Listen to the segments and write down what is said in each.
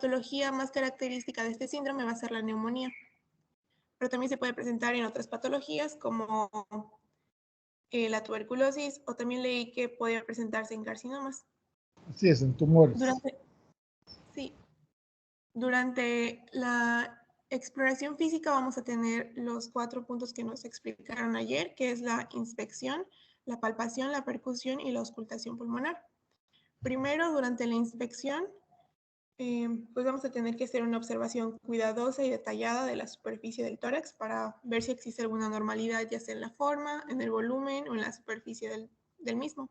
patología más característica de este síndrome va a ser la neumonía, pero también se puede presentar en otras patologías como la tuberculosis, o también leí que podía presentarse en carcinomas. Así es, en tumores. Durante la exploración física vamos a tener los 4 puntos que nos explicaron ayer, que es la inspección, la palpación, la percusión y la auscultación pulmonar. Primero, durante la inspección, pues vamos a tener que hacer una observación cuidadosa y detallada de la superficie del tórax para ver si existe alguna normalidad, ya sea en la forma, en el volumen o en la superficie del mismo.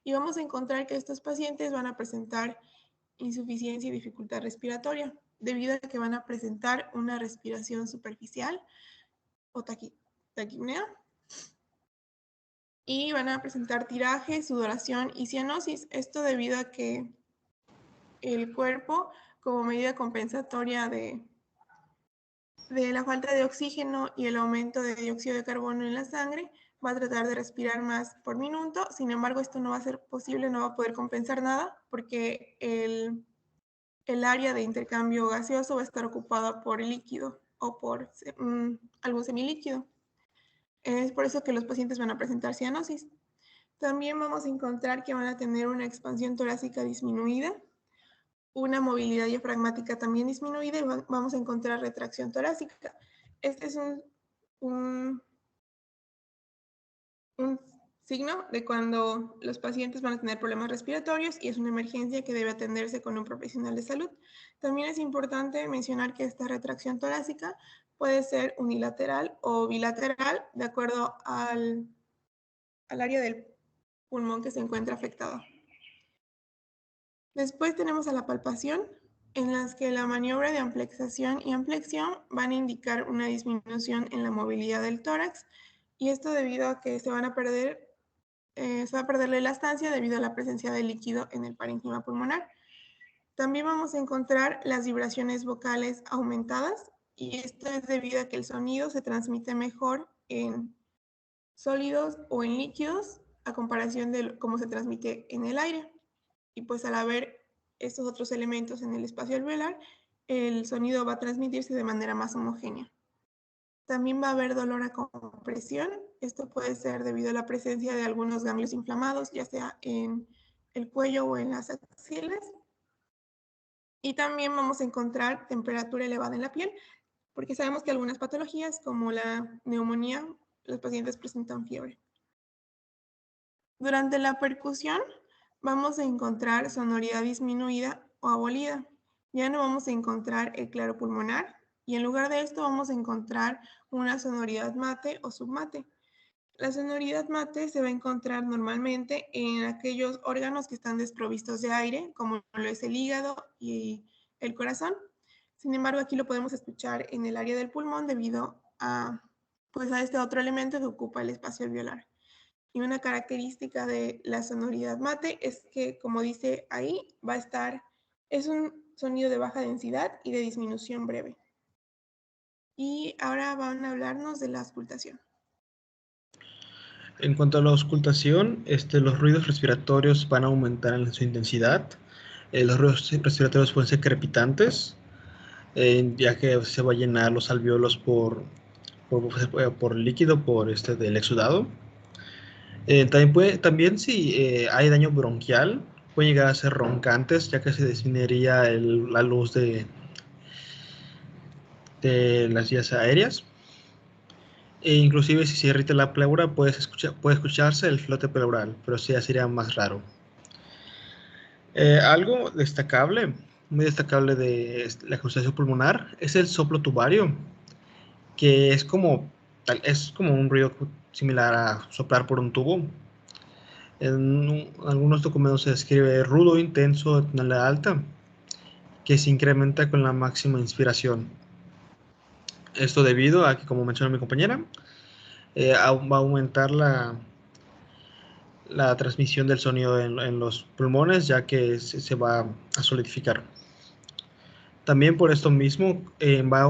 Y vamos a encontrar que estos pacientes van a presentar insuficiencia y dificultad respiratoria, debido a que van a presentar una respiración superficial o taquipnea, y van a presentar tiraje, sudoración y cianosis. Esto debido a que el cuerpo, como medida compensatoria de la falta de oxígeno y el aumento de dióxido de carbono en la sangre, va a tratar de respirar más por minuto. Sin embargo, esto no va a ser posible, no va a poder compensar nada, porque el área de intercambio gaseoso va a estar ocupada por el líquido o por algo semilíquido. Es por eso que los pacientes van a presentar cianosis. También vamos a encontrar que van a tener una expansión torácica disminuida, una movilidad diafragmática también disminuida, y vamos a encontrar retracción torácica. Este es un signo de cuando los pacientes van a tener problemas respiratorios y es una emergencia que debe atenderse con un profesional de salud. También es importante mencionar que esta retracción torácica puede ser unilateral o bilateral de acuerdo al área del pulmón que se encuentra afectado. Después tenemos a la palpación, en las que la maniobra de amplexación y ampliación van a indicar una disminución en la movilidad del tórax, y esto debido a que se va a perder la elastancia debido a la presencia de líquido en el parénquima pulmonar. También vamos a encontrar las vibraciones vocales aumentadas, y esto es debido a que el sonido se transmite mejor en sólidos o en líquidos a comparación de cómo se transmite en el aire. Y pues al haber estos otros elementos en el espacio alveolar, el sonido va a transmitirse de manera más homogénea. También va a haber dolor a compresión. Esto puede ser debido a la presencia de algunos ganglios inflamados, ya sea en el cuello o en las axilas. Y también vamos a encontrar temperatura elevada en la piel, porque sabemos que algunas patologías, como la neumonía, los pacientes presentan fiebre. Durante la percusión vamos a encontrar sonoridad disminuida o abolida. Ya no vamos a encontrar el claro pulmonar, y en lugar de esto vamos a encontrar una sonoridad mate o submate. La sonoridad mate se va a encontrar normalmente en aquellos órganos que están desprovistos de aire, como lo es el hígado y el corazón. Sin embargo, aquí lo podemos escuchar en el área del pulmón debido a este otro elemento que ocupa el espacio alveolar. Y una característica de la sonoridad mate es que, como dice ahí, es un sonido de baja densidad y de disminución breve. Y ahora van a hablarnos de la auscultación. En cuanto a la auscultación, los ruidos respiratorios van a aumentar en su intensidad. Los ruidos respiratorios pueden ser crepitantes, ya que se va a llenar los alvéolos por líquido, del exudado. También si hay daño bronquial, pueden llegar a ser roncantes, ya que se disminuiría la luz de las vías aéreas. E inclusive si se irrita la pleura, puede escucharse el flote pleural, pero sí, ya sería más raro. Algo destacable, muy destacable de la auscultación pulmonar, es el soplo tubario, que es como un ruido similar a soplar por un tubo. En algunos documentos se describe rudo, intenso, de tonalidad alta, que se incrementa con la máxima inspiración. Esto debido a que, como mencionó mi compañera, va a aumentar la transmisión del sonido en los pulmones, ya que se va a solidificar. También por esto mismo va a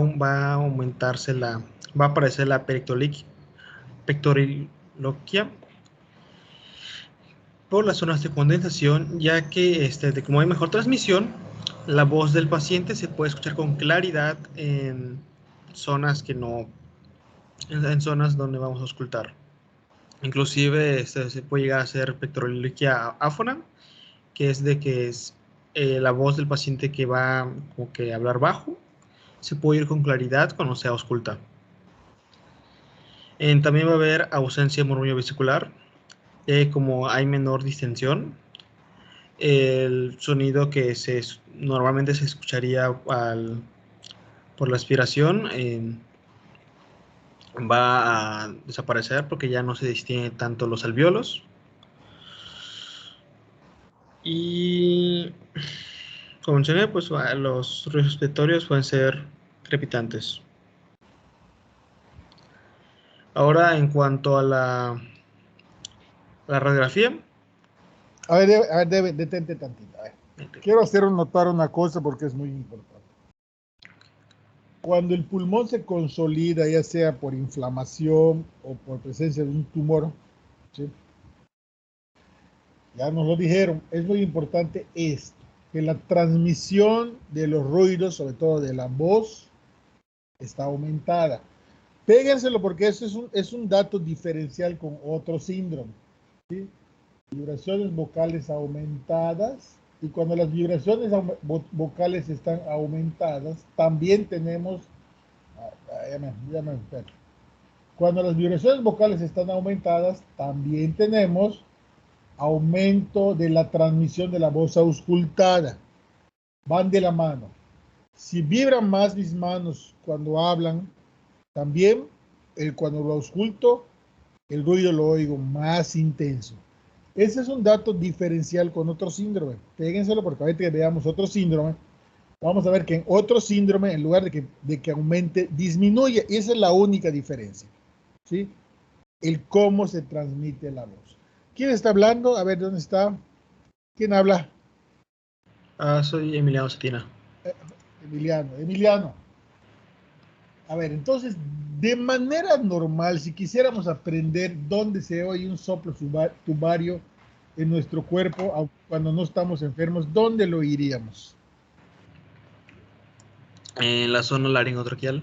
aparecer la pectoriloquia por las zonas de condensación, ya que como hay mejor transmisión, La voz del paciente se puede escuchar con claridad en zonas en zonas donde vamos a auscultar. Inclusive se puede llegar a hacer pectoraliquia áfona, que es de que es la voz del paciente que va como que a hablar bajo, se puede oír con claridad cuando se ausculta. También va a haber ausencia de murmullo vesicular, como hay menor distensión. El sonido que normalmente se escucharía por la aspiración va a desaparecer porque ya no se distinguen tanto los alvéolos. Y como mencioné, pues los ruidos respiratorios pueden ser crepitantes. Ahora, en cuanto a la radiografía. A ver, detente tantito. A ver. Quiero hacer notar una cosa porque es muy importante. Cuando el pulmón se consolida, ya sea por inflamación o por presencia de un tumor, ¿sí? Ya nos lo dijeron, es muy importante esto, que la transmisión de los ruidos, sobre todo de la voz, está aumentada. Péguenselo porque eso es un dato diferencial con otro síndrome, ¿sí? Vibraciones vocales aumentadas, y cuando las vibraciones vocales están aumentadas, también tenemos, cuando las vibraciones vocales están aumentadas, también tenemos aumento de la transmisión de la voz auscultada. Van de la mano. Si vibran más mis manos cuando hablan, también cuando lo ausculto, el ruido lo oigo más intenso. Ese es un dato diferencial con otro síndrome. Péguenselo porque ahorita que veamos otro síndrome, vamos a ver que en otro síndrome, en lugar de que aumente, disminuye. Y esa es la única diferencia, ¿sí? El cómo se transmite la voz. ¿Quién está hablando? A ver, ¿dónde está? ¿Quién habla? Soy Emiliano Cetina. Emiliano. A ver, entonces, de manera normal, si quisiéramos aprender dónde se oye un soplo tubario en nuestro cuerpo, cuando no estamos enfermos, ¿dónde lo oiríamos? En la zona laringotraqueal.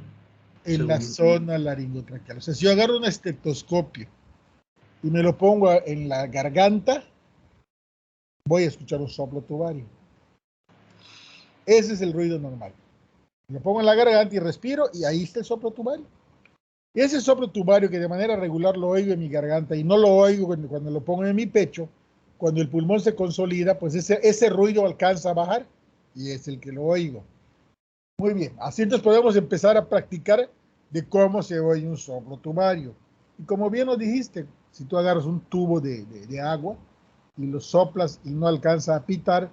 En la zona laringotraqueal. O sea, si yo agarro un estetoscopio y me lo pongo en la garganta, voy a escuchar un soplo tubario. Ese es el ruido normal. Me lo pongo en la garganta y respiro, y ahí está el soplo tubario. Y ese soplo tubario que de manera regular lo oigo en mi garganta y no lo oigo cuando lo pongo en mi pecho, cuando el pulmón se consolida, pues ese ruido alcanza a bajar y es el que lo oigo. Muy bien, así entonces podemos empezar a practicar de cómo se oye un soplo tubario. Y como bien lo dijiste, si tú agarras un tubo de agua y lo soplas y no alcanza a pitar,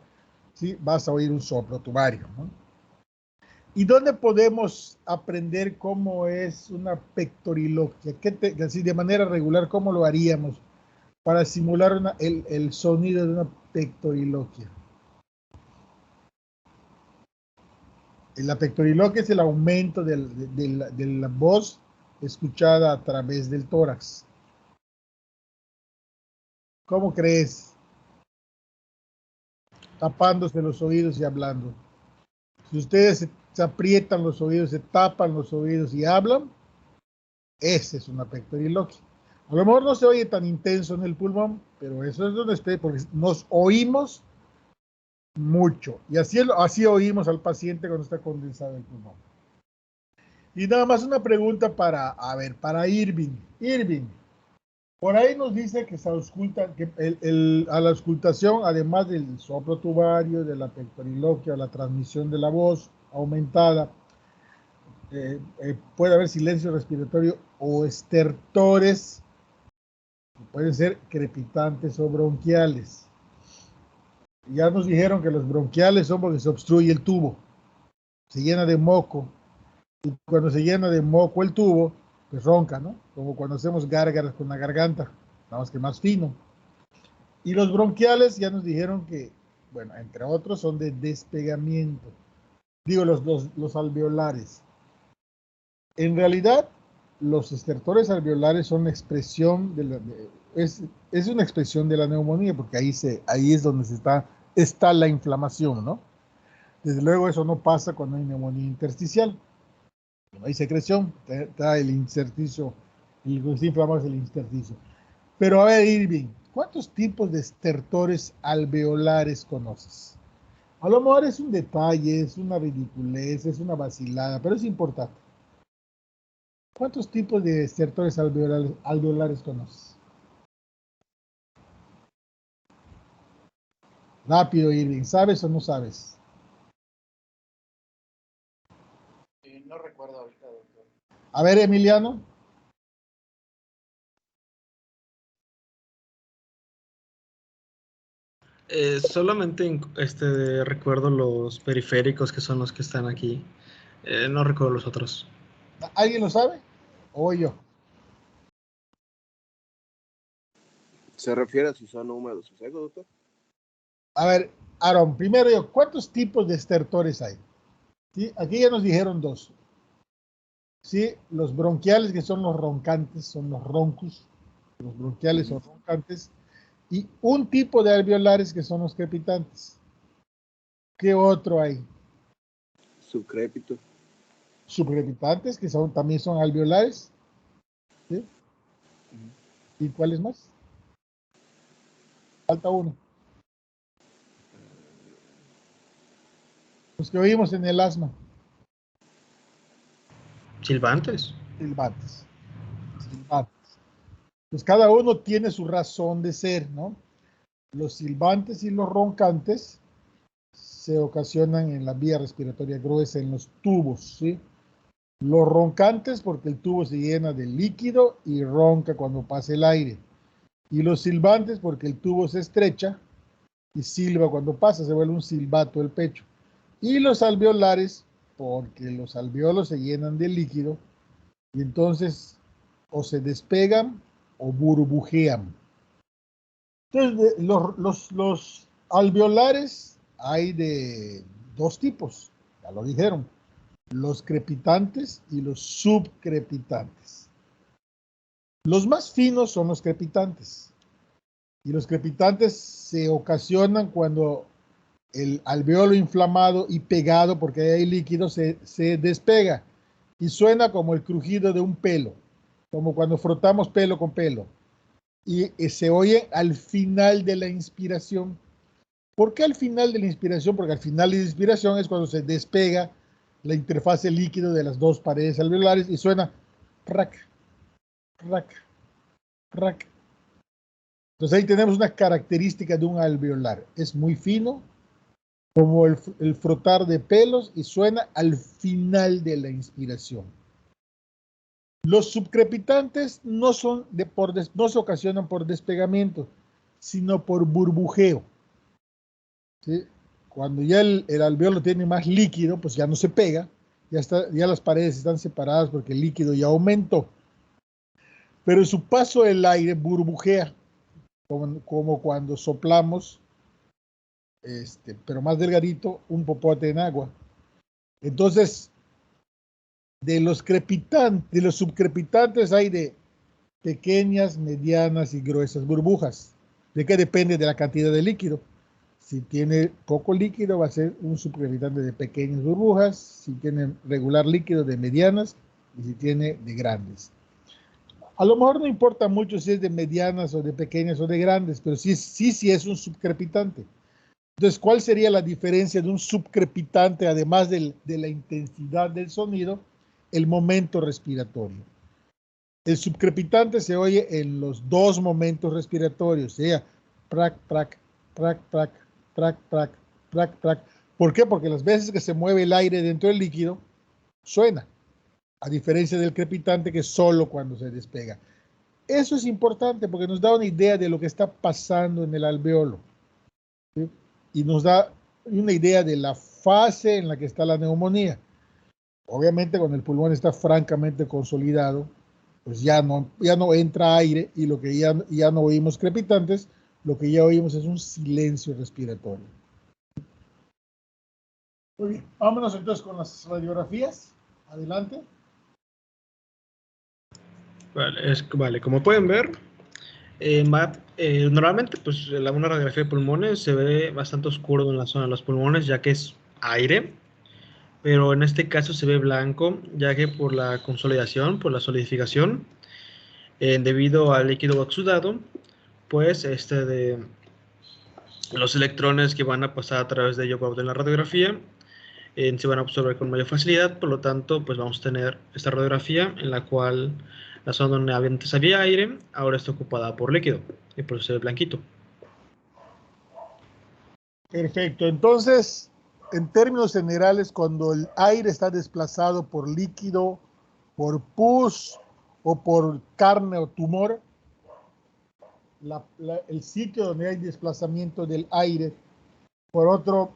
¿sí? Vas a oír un soplo tubario, ¿no? ¿Y dónde podemos aprender cómo es una pectoriloquia? Así de manera regular, ¿cómo lo haríamos para simular el sonido de una pectoriloquia? La pectoriloquia es el aumento de la voz escuchada a través del tórax. ¿Cómo crees? Tapándose los oídos y hablando. Si ustedes se aprietan los oídos, se tapan los oídos y hablan, esa es una pectoriloquia. A lo mejor no se oye tan intenso en el pulmón, pero eso es donde esté, porque nos oímos mucho. Y así oímos al paciente cuando está condensado el pulmón. Y nada más una pregunta para Irving. Irving, por ahí nos dice que se ausculta, que a la auscultación, además del soplo tubario, de la pectoriloquia, la transmisión de la voz aumentada, puede haber silencio respiratorio o estertores, pueden ser crepitantes o bronquiales. Ya nos dijeron que los bronquiales son porque se obstruye el tubo, se llena de moco, y cuando se llena de moco el tubo, pues ronca, ¿no? Como cuando hacemos gárgaras con la garganta, nada más que más fino. Y los bronquiales ya nos dijeron que, bueno, entre otros son de despegamiento. Digo, los alveolares. En realidad, los estertores alveolares son expresión es una expresión de la neumonía, porque ahí es donde está la inflamación, ¿no? Desde luego eso no pasa cuando hay neumonía intersticial. Cuando hay secreción, está el intersticio, el que se inflama es el intersticio. Pero a ver, Irving, ¿cuántos tipos de estertores alveolares conoces? A lo mejor es un detalle, es una ridiculez, es una vacilada, pero es importante. ¿Cuántos tipos de estertores alveolares conoces? Rápido, Irving, ¿sabes o no sabes? No recuerdo ahorita, doctor. A ver, Emiliano. Solamente recuerdo los periféricos, que son los que están aquí. No recuerdo los otros. ¿Alguien lo sabe? ¿O yo? ¿Se refiere a si son húmedos o secos, doctor? A ver, Aaron, primero yo, ¿cuántos tipos de estertores hay? ¿Sí? Aquí ya nos dijeron dos. Sí, los bronquiales, que son los roncantes, son los roncus. Los bronquiales son roncantes. Y un tipo de alveolares, que son los crepitantes. ¿Qué otro hay? Subcrépito. Subcrepitantes, que también son alveolares. ¿Sí? ¿Y cuáles más? Falta uno. Los que oímos en el asma. Silbantes. Silbantes. Pues cada uno tiene su razón de ser, ¿no? Los silbantes y los roncantes se ocasionan en la vía respiratoria gruesa, en los tubos, ¿sí? Los roncantes porque el tubo se llena de líquido y ronca cuando pasa el aire. Y los silbantes porque el tubo se estrecha y silba cuando pasa, se vuelve un silbato el pecho. Y los alveolares porque los alveolos se llenan de líquido y entonces o se despegan o burbujean. Entonces, los alveolares hay de dos tipos, ya lo dijeron, los crepitantes y los subcrepitantes. Los más finos son los crepitantes, y los crepitantes se ocasionan cuando el alveolo inflamado y pegado, porque hay líquido, se despega y suena como el crujido de un pelo, como cuando frotamos pelo con pelo. Y se oye al final de la inspiración. ¿Por qué al final de la inspiración? Porque al final de la inspiración es cuando se despega la interfase líquido de las dos paredes alveolares y suena rac, rac, rac. Entonces ahí tenemos una característica de un alveolar. Es muy fino, como el frotar de pelos, y suena al final de la inspiración. Los subcrepitantes no se ocasionan por despegamiento, sino por burbujeo. ¿Sí? Cuando ya el alveolo tiene más líquido, pues ya no se pega, ya las paredes están separadas porque el líquido ya aumentó. Pero su paso del aire burbujea, como cuando soplamos, pero más delgadito, un popote en agua. Entonces, de los subcrepitantes hay de pequeñas, medianas y gruesas burbujas. ¿De qué depende? De la cantidad de líquido. Si tiene poco líquido, va a ser un subcrepitante de pequeñas burbujas. Si tiene regular líquido, de medianas. Y si tiene de grandes. A lo mejor no importa mucho si es de medianas o de pequeñas o de grandes, pero sí es un subcrepitante. Entonces, ¿cuál sería la diferencia de un subcrepitante, además de la intensidad del sonido? El momento respiratorio. El subcrepitante se oye en los dos momentos respiratorios, sea prac, prac, prac, prac, prac, prac, prac, prac. ¿Por qué? Porque las veces que se mueve el aire dentro del líquido, suena, a diferencia del crepitante, que es solo cuando se despega. Eso es importante porque nos da una idea de lo que está pasando en el alveolo, ¿sí? Y nos da una idea de la fase en la que está la neumonía. Obviamente, cuando el pulmón está francamente consolidado, pues ya no entra aire, y lo que ya no oímos crepitantes, lo que ya oímos es un silencio respiratorio. Muy bien, vámonos entonces con las radiografías. Adelante. Vale, como pueden ver, normalmente pues una radiografía de pulmones se ve bastante oscuro en la zona de los pulmones, ya que es aire, pero en este caso se ve blanco, ya que por la consolidación, por la solidificación, debido al líquido oxidado, pues los electrones que van a pasar a través de ello en la radiografía se van a absorber con mayor facilidad, por lo tanto, pues vamos a tener esta radiografía en la cual la zona donde antes había aire, ahora está ocupada por líquido, y por eso se ve blanquito. Perfecto. Entonces, en términos generales, cuando el aire está desplazado por líquido, por pus o por carne o tumor, el sitio donde hay desplazamiento del aire por otro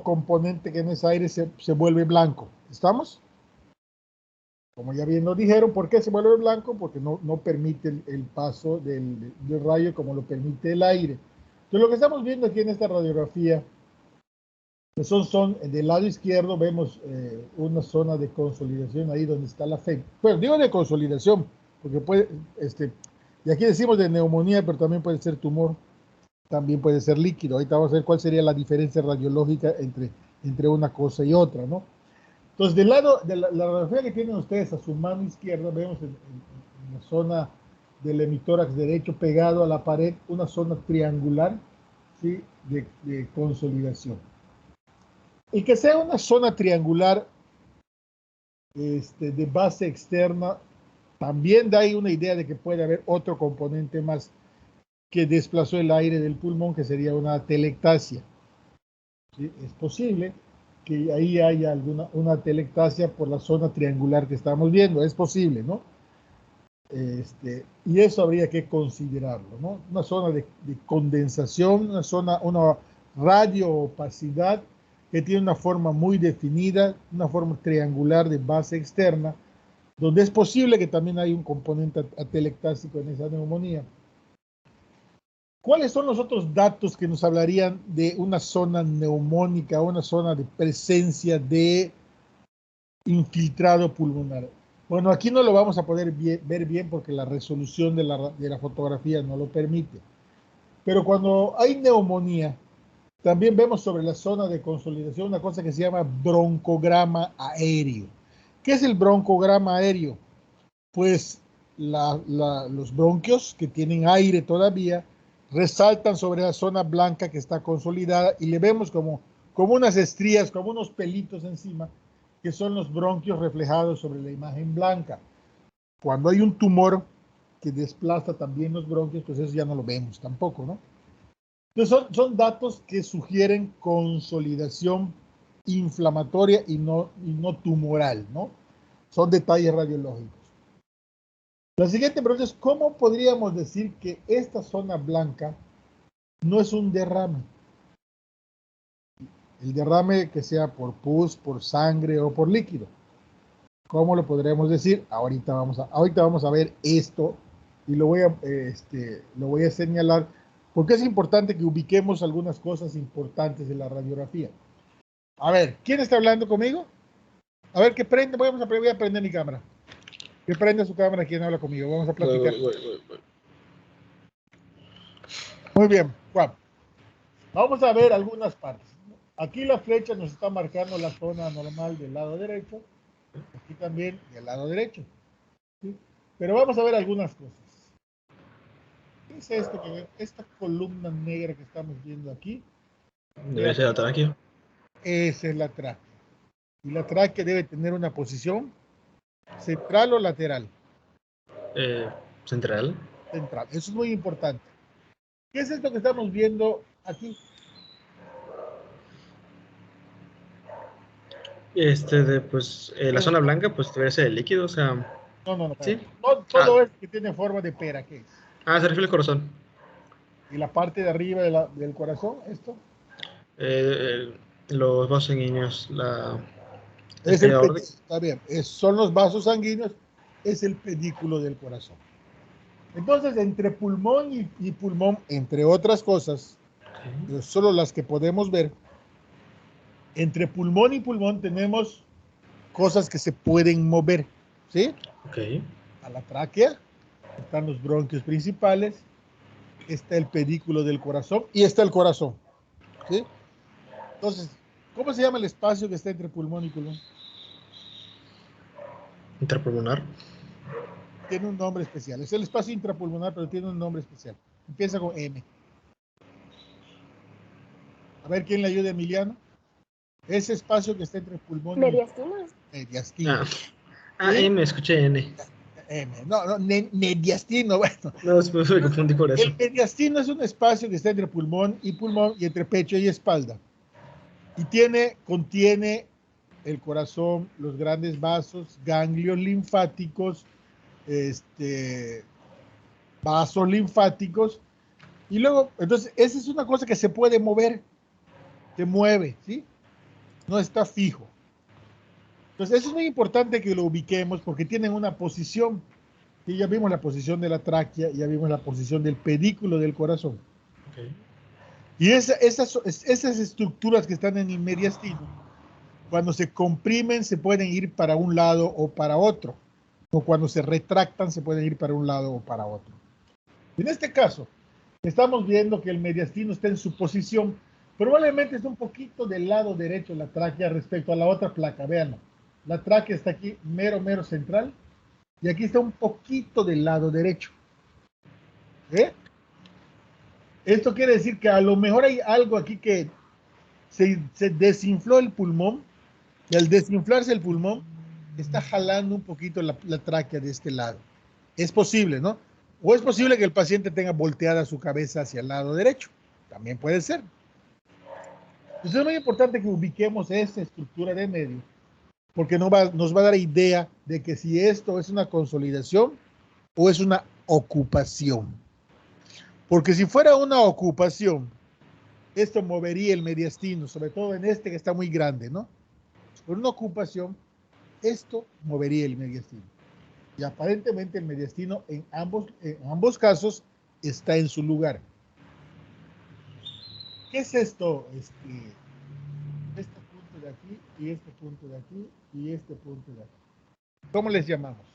componente que no es aire se vuelve blanco. ¿Estamos? Como ya bien nos dijeron, ¿por qué se vuelve blanco? Porque no permite el paso del rayo como lo permite el aire. Entonces, lo que estamos viendo aquí en esta radiografía, pues son del lado izquierdo vemos una zona de consolidación ahí donde está la fe. Bueno, digo de consolidación, porque puede, y aquí decimos de neumonía, pero también puede ser tumor, también puede ser líquido. Ahorita vamos a ver cuál sería la diferencia radiológica entre una cosa y otra, ¿no? Entonces, del lado de la radiografía que tienen ustedes a su mano izquierda, vemos en la zona del hemitórax derecho pegado a la pared una zona triangular, ¿sí? de consolidación. Y que sea una zona triangular de base externa, también da ahí una idea de que puede haber otro componente más que desplazó el aire del pulmón, que sería una telectasia. ¿Sí? Es posible que ahí haya una telectasia por la zona triangular que estamos viendo, es posible, ¿no? Y eso habría que considerarlo, ¿no? Una zona de condensación, una radio-opacidad que tiene una forma muy definida, una forma triangular de base externa, donde es posible que también hay un componente atelectásico en esa neumonía. ¿Cuáles son los otros datos que nos hablarían de una zona neumónica, una zona de presencia de infiltrado pulmonar? Bueno, aquí no lo vamos a poder ver bien porque la resolución de la fotografía no lo permite. Pero cuando hay neumonía, también vemos sobre la zona de consolidación una cosa que se llama broncograma aéreo. ¿Qué es el broncograma aéreo? Pues los bronquios que tienen aire todavía resaltan sobre la zona blanca que está consolidada y le vemos como unas estrías, como unos pelitos encima, que son los bronquios reflejados sobre la imagen blanca. Cuando hay un tumor que desplaza también los bronquios, pues eso ya no lo vemos tampoco, ¿no? Entonces son datos que sugieren consolidación inflamatoria y no tumoral, ¿no? Son detalles radiológicos. La siguiente pregunta es, ¿cómo podríamos decir que esta zona blanca no es un derrame? El derrame que sea por pus, por sangre o por líquido. ¿Cómo lo podremos decir? Ahorita vamos a ver esto y lo voy a señalar porque es importante que ubiquemos algunas cosas importantes de la radiografía. A ver, ¿quién está hablando conmigo? A ver, que prende, voy a prender mi cámara. Que prende su cámara, ¿quién habla conmigo? Vamos a platicar. Muy bien, Juan. Vamos a ver algunas partes. Aquí la flecha nos está marcando la zona normal del lado derecho. Aquí también del lado derecho. ¿Sí? Pero vamos a ver algunas cosas. ¿Qué es esto? Esta columna negra que estamos viendo aquí. Debe ser la tráquea. Esa es la tráquea. Y la tráquea debe tener una posición central o lateral. Central. Central. Eso es muy importante. ¿Qué es esto que estamos viendo aquí? La zona blanca, pues debe ser el líquido, o sea. No. Sí. No, todo es que tiene forma de pera, ¿qué es? Se refiere al corazón. ¿Y la parte de arriba del corazón, esto? Los vasos sanguíneos, Está bien, son los vasos sanguíneos, es el pedículo del corazón. Entonces, entre pulmón y pulmón, entre otras cosas, pero solo las que podemos ver, entre pulmón y pulmón tenemos cosas que se pueden mover, ¿sí? Ok. A la tráquea están los bronquios principales, está el pedículo del corazón y está el corazón, ¿sí? Entonces, ¿cómo se llama el espacio que está entre pulmón y pulmón? Intrapulmonar. Tiene un nombre especial. Es el espacio intrapulmonar, pero tiene un nombre especial. Empieza con M. A ver quién le ayuda, Emiliano. Ese espacio que está entre pulmón y Mediastino. mediastino. M, escuché N. M. No, mediastino, bueno. No, me confundí por eso. El mediastino es un espacio que está entre pulmón y entre pecho y espalda. Y contiene el corazón, los grandes vasos, ganglios linfáticos, vasos linfáticos. Y luego, entonces, esa es una cosa que se puede mover, se mueve, ¿sí? No está fijo. Entonces, eso es muy importante que lo ubiquemos porque tienen una posición. Y ya vimos la posición de la tráquea, ya vimos la posición del pedículo del corazón. Okay. Y esas estructuras que están en el mediastino, cuando se comprimen, se pueden ir para un lado o para otro. O cuando se retractan, se pueden ir para un lado o para otro. En este caso, estamos viendo que el mediastino está en su posición. Probablemente está un poquito del lado derecho de la tráquea respecto a la otra placa. Vean, la tráquea está aquí mero central. Y aquí está un poquito del lado derecho. Esto quiere decir que a lo mejor hay algo aquí que se desinfló el pulmón. Y al desinflarse el pulmón, está jalando un poquito la tráquea de este lado. Es posible, ¿no? O es posible que el paciente tenga volteada su cabeza hacia el lado derecho. También puede ser. Entonces es muy importante que ubiquemos esta estructura de medio, porque nos va a dar idea de que si esto es una consolidación o es una ocupación. Porque si fuera una ocupación, esto movería el mediastino, sobre todo en este que está muy grande, ¿no? Por una ocupación, esto movería el mediastino. Y aparentemente el mediastino en ambos casos está en su lugar. ¿Qué es esto? Este punto de aquí y este punto de aquí y este punto de aquí. ¿Cómo les llamamos?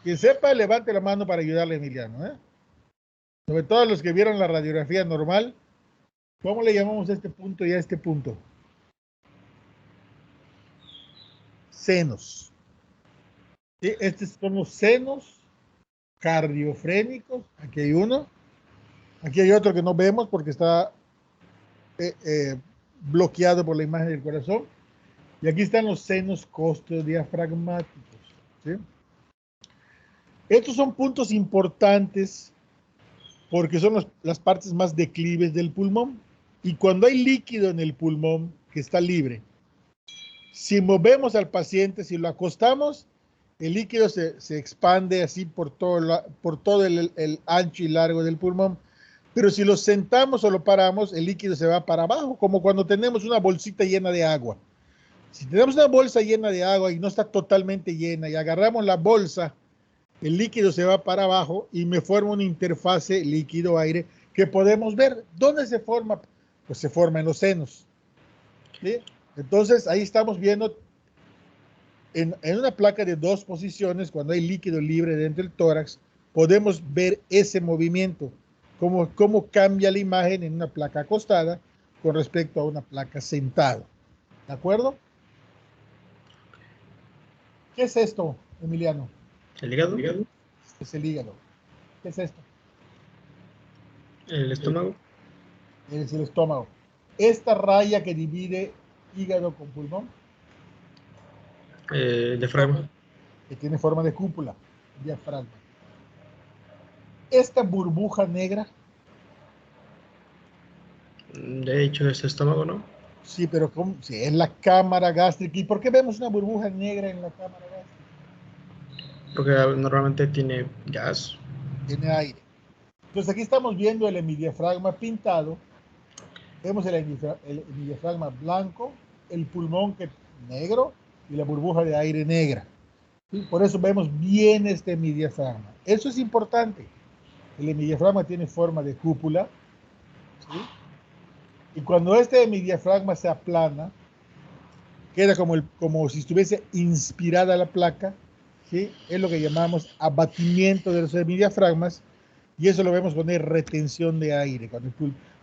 Quien sepa, levante la mano para ayudarle a Emiliano, ¿eh? Sobre todo los que vieron la radiografía normal, ¿cómo le llamamos a este punto y a este punto? Senos. ¿Sí? Estos son los senos cardiofrénicos. Aquí hay uno. Aquí hay otro que no vemos porque está bloqueado por la imagen del corazón. Y aquí están los senos costodiafragmáticos. ¿Sí? Estos son puntos importantes porque son las partes más declives del pulmón. Y cuando hay líquido en el pulmón que está libre, si movemos al paciente, si lo acostamos, el líquido se expande así por todo el ancho y largo del pulmón. Pero si lo sentamos o lo paramos, el líquido se va para abajo, como cuando tenemos una bolsita llena de agua. Si tenemos una bolsa llena de agua y no está totalmente llena y agarramos la bolsa, el líquido se va para abajo y me forma una interfase líquido-aire que podemos ver. ¿Dónde se forma? Pues se forma en los senos. ¿Sí? Entonces ahí estamos viendo en una placa de 2 posiciones, cuando hay líquido libre dentro del tórax, podemos ver ese movimiento, cómo cambia la imagen en una placa acostada con respecto a una placa sentada. ¿De acuerdo? ¿Qué es esto, Emiliano? ¿El hígado? Es el hígado. ¿Qué es esto? ¿El estómago? Es el estómago. Esta raya que divide hígado con pulmón. Diafragma. Que tiene forma de cúpula, diafragma. Esta burbuja negra. De hecho, es estómago, ¿no? Sí, pero sí, es la cámara gástrica. ¿Y por qué vemos una burbuja negra en la cámara gástrica? Porque normalmente tiene gas. Tiene aire. Entonces aquí estamos viendo el hemidiafragma pintado. Vemos el hemidiafragma blanco, el pulmón negro y la burbuja de aire negra. ¿Sí? Por eso vemos bien este hemidiafragma. Eso es importante. El hemidiafragma tiene forma de cúpula. ¿Sí? Y cuando este hemidiafragma se aplana, queda como si estuviese inspirada la placa. ¿Sí? Es lo que llamamos abatimiento de los hemidiafragmas. Y eso lo vemos poner retención de aire,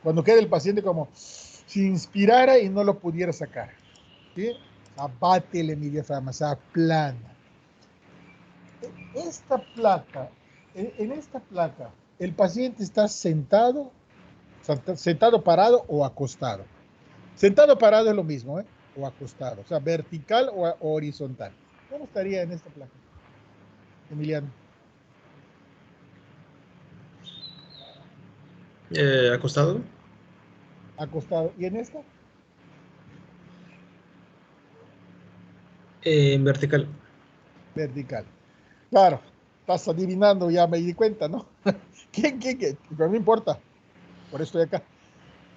cuando queda el paciente como si inspirara y no lo pudiera sacar. ¿Sí? Abate el hemidiafragma, se aplana. En esta placa, el paciente está sentado, parado o acostado. Sentado, parado es lo mismo, ¿eh? O acostado, o sea, vertical o horizontal. ¿Cómo estaría en esta placa, Emiliano? Acostado. Acostado. ¿Y en esta? En vertical. Vertical. Claro, estás adivinando, ya me di cuenta, ¿no? ¿Quién? Pero no importa, por eso estoy acá.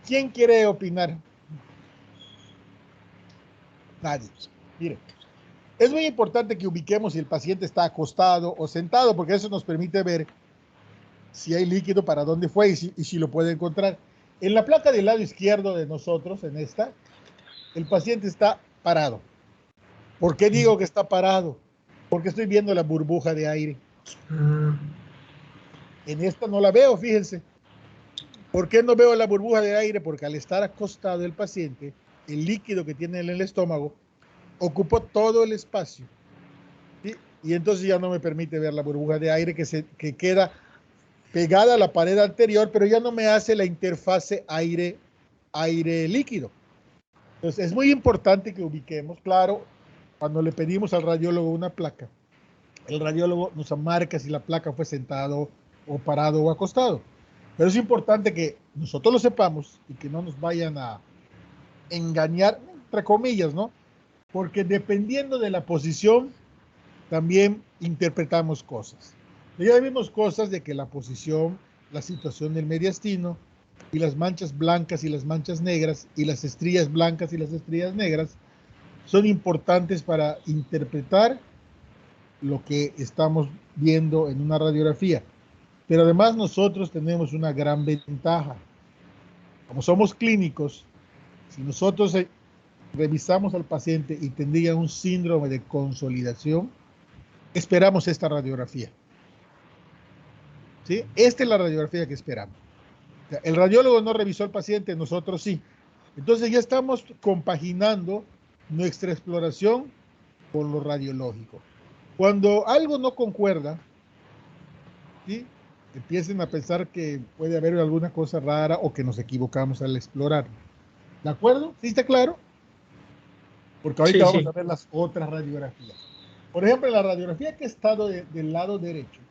¿Quién quiere opinar? Nadie. Mire, es muy importante que ubiquemos si el paciente está acostado o sentado, porque eso nos permite ver si hay líquido, para dónde fue y si lo puede encontrar. En la placa del lado izquierdo de nosotros, en esta, el paciente está parado. ¿Por qué digo que está parado? Porque estoy viendo la burbuja de aire. En esta no la veo, fíjense. ¿Por qué no veo la burbuja de aire? Porque al estar acostado el paciente, el líquido que tiene en el estómago ocupó todo el espacio. ¿Sí? Y entonces ya no me permite ver la burbuja de aire que queda pegada a la pared anterior, pero ya no me hace la interfase aire líquido. Entonces es muy importante que ubiquemos, claro, cuando le pedimos al radiólogo una placa, el radiólogo nos marca si la placa fue sentado o parado o acostado. Pero es importante que nosotros lo sepamos y que no nos vayan a engañar, entre comillas, ¿no? Porque dependiendo de la posición, también interpretamos cosas. Ya vimos cosas de que la posición, la situación del mediastino y las manchas blancas y las manchas negras y las estrías blancas y las estrías negras son importantes para interpretar lo que estamos viendo en una radiografía. Pero además nosotros tenemos una gran ventaja. Como somos clínicos, si nosotros revisamos al paciente y tendría un síndrome de consolidación, esperamos esta radiografía. ¿Sí? Esta es la radiografía que esperamos. O sea, el radiólogo no revisó al paciente, nosotros sí. Entonces ya estamos compaginando nuestra exploración con lo radiológico. Cuando algo no concuerda, ¿sí? Empiecen a pensar que puede haber alguna cosa rara o que nos equivocamos al explorarlo. ¿De acuerdo? ¿Sí está claro? Porque ahorita Sí, vamos sí. a ver las otras radiografías. Por ejemplo, la radiografía que está del lado derecho,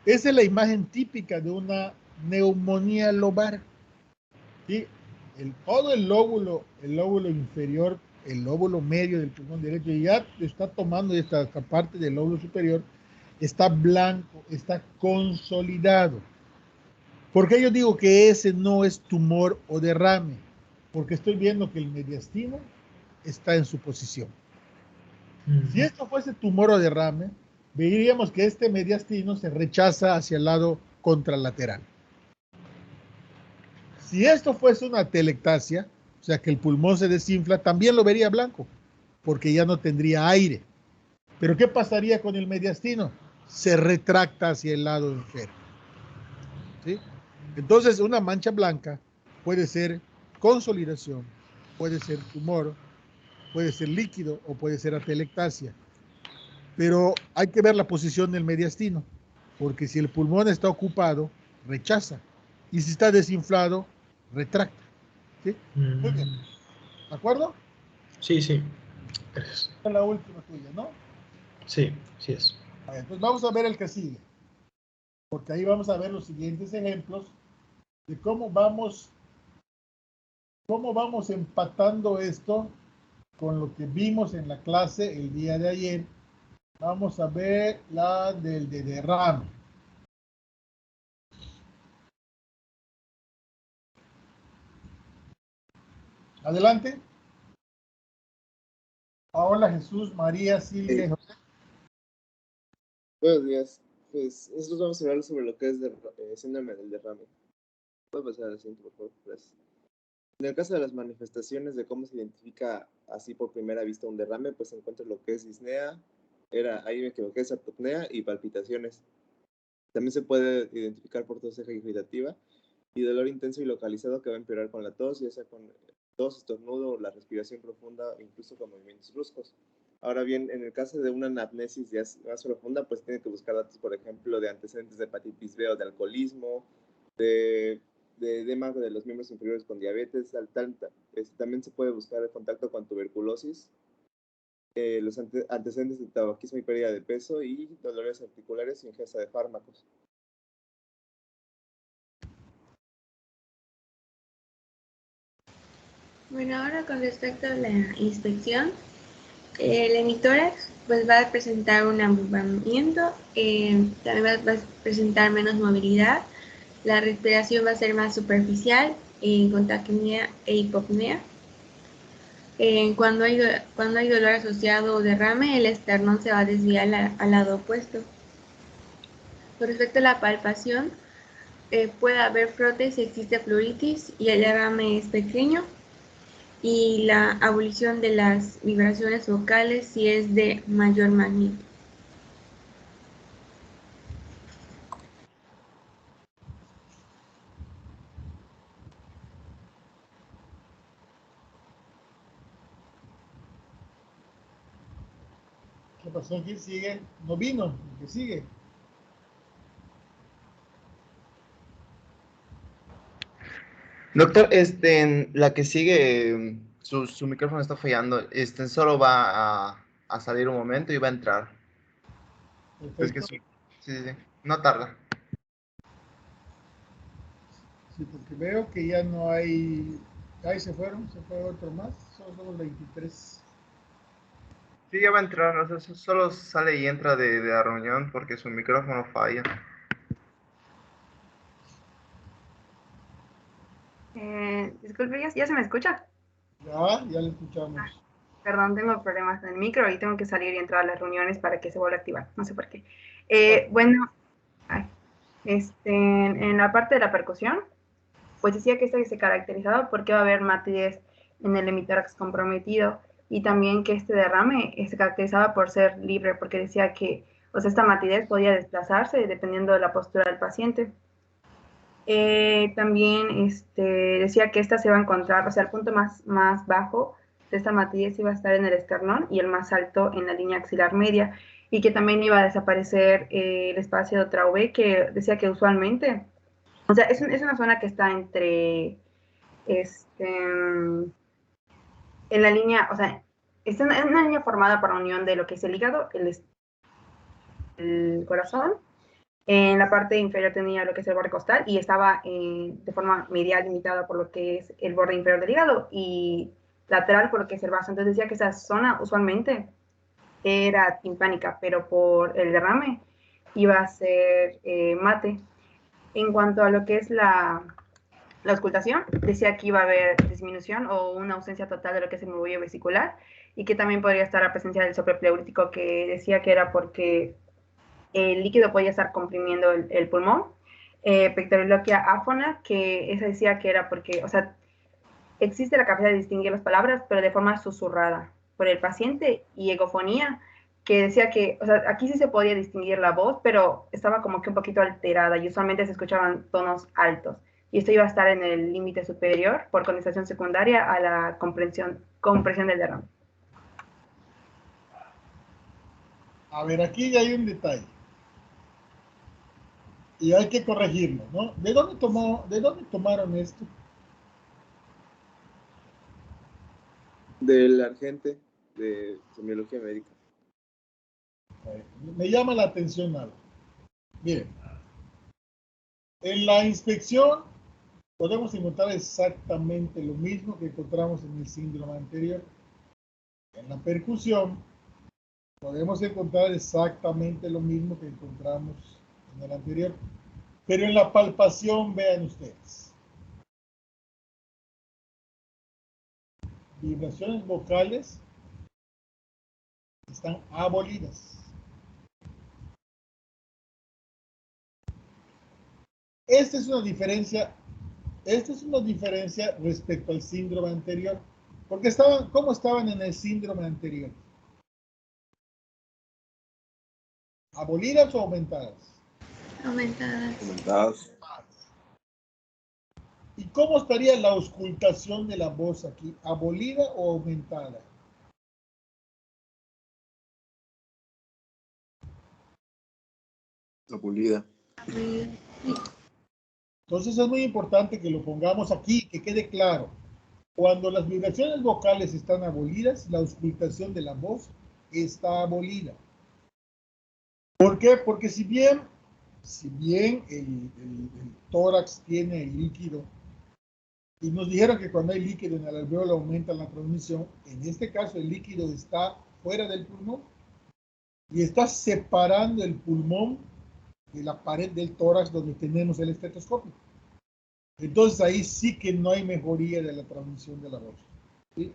esa es la imagen típica de una neumonía lobar. ¿Sí? Todo el lóbulo inferior, el lóbulo medio del pulmón derecho, ya está tomando esta parte del lóbulo superior, está blanco, está consolidado. ¿Por qué yo digo que ese no es tumor o derrame? Porque estoy viendo que el mediastino está en su posición. Si esto fuese tumor o derrame, veríamos que este mediastino se rechaza hacia el lado contralateral. Si esto fuese una telectasia, o sea que el pulmón se desinfla, también lo vería blanco, porque ya no tendría aire. Pero ¿qué pasaría con el mediastino? Se retracta hacia el lado enfermo. ¿Sí? Entonces, una mancha blanca puede ser consolidación, puede ser tumor, puede ser líquido o puede ser atelectasia. Pero hay que ver la posición del mediastino, porque si el pulmón está ocupado, rechaza. Y si está desinflado, retracta. ¿Sí? Muy bien. ¿De acuerdo? Sí, sí. Gracias. Esta es la última tuya, ¿no? Sí, sí es. Entonces vamos a ver el que sigue, porque ahí vamos a ver los siguientes ejemplos de cómo vamos empatando esto con lo que vimos en la clase el día de ayer. Vamos a ver la del de derrame. Adelante. Hola Jesús, María, Silvia. Hey, buenos días. Pues nosotros vamos a hablar sobre lo que es síndrome del derrame. Puede pasar al siguiente, por favor. Gracias. En el caso de las manifestaciones de cómo se identifica así por primera vista un derrame, pues se encuentra lo que es disnea, ahí me equivoqué, es apnea y palpitaciones. También se puede identificar por tos seca y irritativa y dolor intenso y localizado que va a empeorar con la tos, ya sea con tos, estornudo, la respiración profunda, incluso con movimientos bruscos. Ahora bien, en el caso de una anamnesis ya más profunda, pues tiene que buscar datos, por ejemplo, de antecedentes de hepatitis B o de alcoholismo, de edema de los miembros inferiores con diabetes, también se puede buscar el contacto con tuberculosis, los antecedentes de tabaquismo y pérdida de peso y dolores articulares y ingesta de fármacos. Bueno, ahora con respecto a la inspección, el hemitórax pues va a presentar un abombamiento, también va a presentar menos movilidad, la respiración va a ser más superficial, con taquipnea e hipopnea. Cuando hay dolor asociado o derrame, el esternón se va a desviar al lado opuesto. Con respecto a la palpación, puede haber frote si existe fluoritis y el derrame es pequeño, y la abolición de las vibraciones vocales si es de mayor magnitud. ¿Qué pasó? ¿Quién sigue? No vino. ¿Qué sigue? Doctor, la que sigue, su micrófono está fallando. Solo va a salir un momento y va a entrar. Es que Perfecto. sí, sí, sí, no tarda. Sí, porque veo que ya no hay. Ahí se fue otro más. Solo somos 23. Sí, ya va a entrar. O sea, solo sale y entra de la reunión porque su micrófono falla. Disculpe, ¿ya se me escucha? Ya lo escuchamos. Perdón, tengo problemas en el micro y tengo que salir y entrar a las reuniones para que se vuelva a activar. No sé por qué. Bueno, en la parte de la percusión, pues decía que esta se caracterizaba porque va a haber matidez en el hemitórax comprometido y también que este derrame se caracterizaba por ser libre, porque decía que esta matidez podía desplazarse dependiendo de la postura del paciente. También decía que esta se va a encontrar, o sea, el punto más bajo de esta matidez iba a estar en el esternón y el más alto en la línea axilar media, y que también iba a desaparecer el espacio de Traube, que decía que usualmente, o sea, es una zona que está entre, en la línea, o sea, es una línea formada por la unión de lo que es el hígado, el corazón. En la parte inferior tenía lo que es el borde costal y estaba de forma medial limitada por lo que es el borde inferior del hígado y lateral por lo que es el vaso. Entonces decía que esa zona usualmente era timpánica, pero por el derrame iba a ser mate. En cuanto a lo que es la auscultación, decía que iba a haber disminución o una ausencia total de lo que es el murmullo vesicular y que también podría estar la presencia del soplo pleurítico, que decía que era porque el líquido podía estar comprimiendo el pulmón. Pectoroloquia áfona, que esa decía que era porque, o sea, existe la capacidad de distinguir las palabras, pero de forma susurrada por el paciente, y egofonía, que decía que, o sea, aquí sí se podía distinguir la voz, pero estaba como que un poquito alterada y usualmente se escuchaban tonos altos. Y esto iba a estar en el límite superior por condensación secundaria a la compresión del derrame. A ver, aquí ya hay un detalle. Y hay que corregirlo, ¿no? ¿De dónde tomaron esto? Del Argente de Semiología Médica. Me llama la atención algo. Bien. En la inspección podemos encontrar exactamente lo mismo que encontramos en el síndrome anterior. En la percusión podemos encontrar exactamente lo mismo que encontramos en el anterior. Pero en la palpación, vean ustedes. Vibraciones vocales están abolidas. Esta es una diferencia respecto al síndrome anterior. Porque ¿cómo estaban en el síndrome anterior? ¿Abolidas o aumentadas? Aumentadas. Aumentadas. ¿Y cómo estaría la auscultación de la voz aquí? ¿Abolida o aumentada? Abolida. Entonces es muy importante que lo pongamos aquí, que quede claro. Cuando las vibraciones vocales están abolidas, la auscultación de la voz está abolida. ¿Por qué? Porque si bien el tórax tiene el líquido, y nos dijeron que cuando hay líquido en el alveolo aumenta la transmisión, en este caso el líquido está fuera del pulmón y está separando el pulmón de la pared del tórax donde tenemos el estetoscopio. Entonces ahí sí que no hay mejoría de la transmisión de la voz, ¿sí?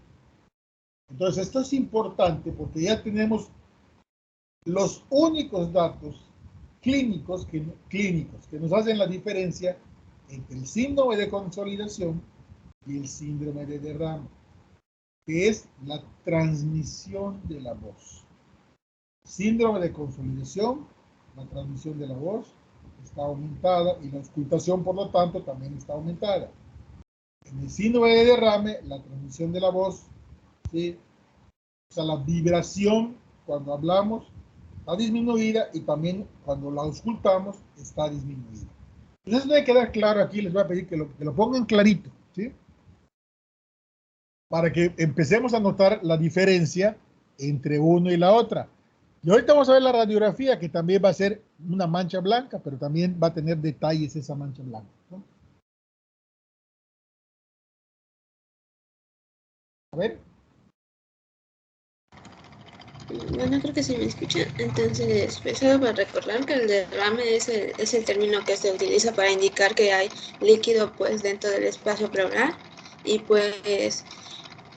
Entonces esto es importante porque ya tenemos los únicos datos clínicos que nos hacen la diferencia entre el síndrome de consolidación y el síndrome de derrame, que es la transmisión de la voz. Síndrome de consolidación, la transmisión de la voz está aumentada y la auscultación, por lo tanto, también está aumentada. En el síndrome de derrame, la transmisión de la voz, ¿sí? O sea, la vibración cuando hablamos está disminuida y también cuando la auscultamos está disminuida. Entonces debe quedar claro aquí, les voy a pedir que lo pongan clarito, ¿sí? Para que empecemos a notar la diferencia entre uno y la otra. Y ahorita vamos a ver la radiografía, que también va a ser una mancha blanca, pero también va a tener detalles esa mancha blanca, ¿no? A ver. Bueno, creo que sí me escuchan. Entonces, pues solo para recordar que el derrame es el término que se utiliza para indicar que hay líquido pues dentro del espacio pleural y pues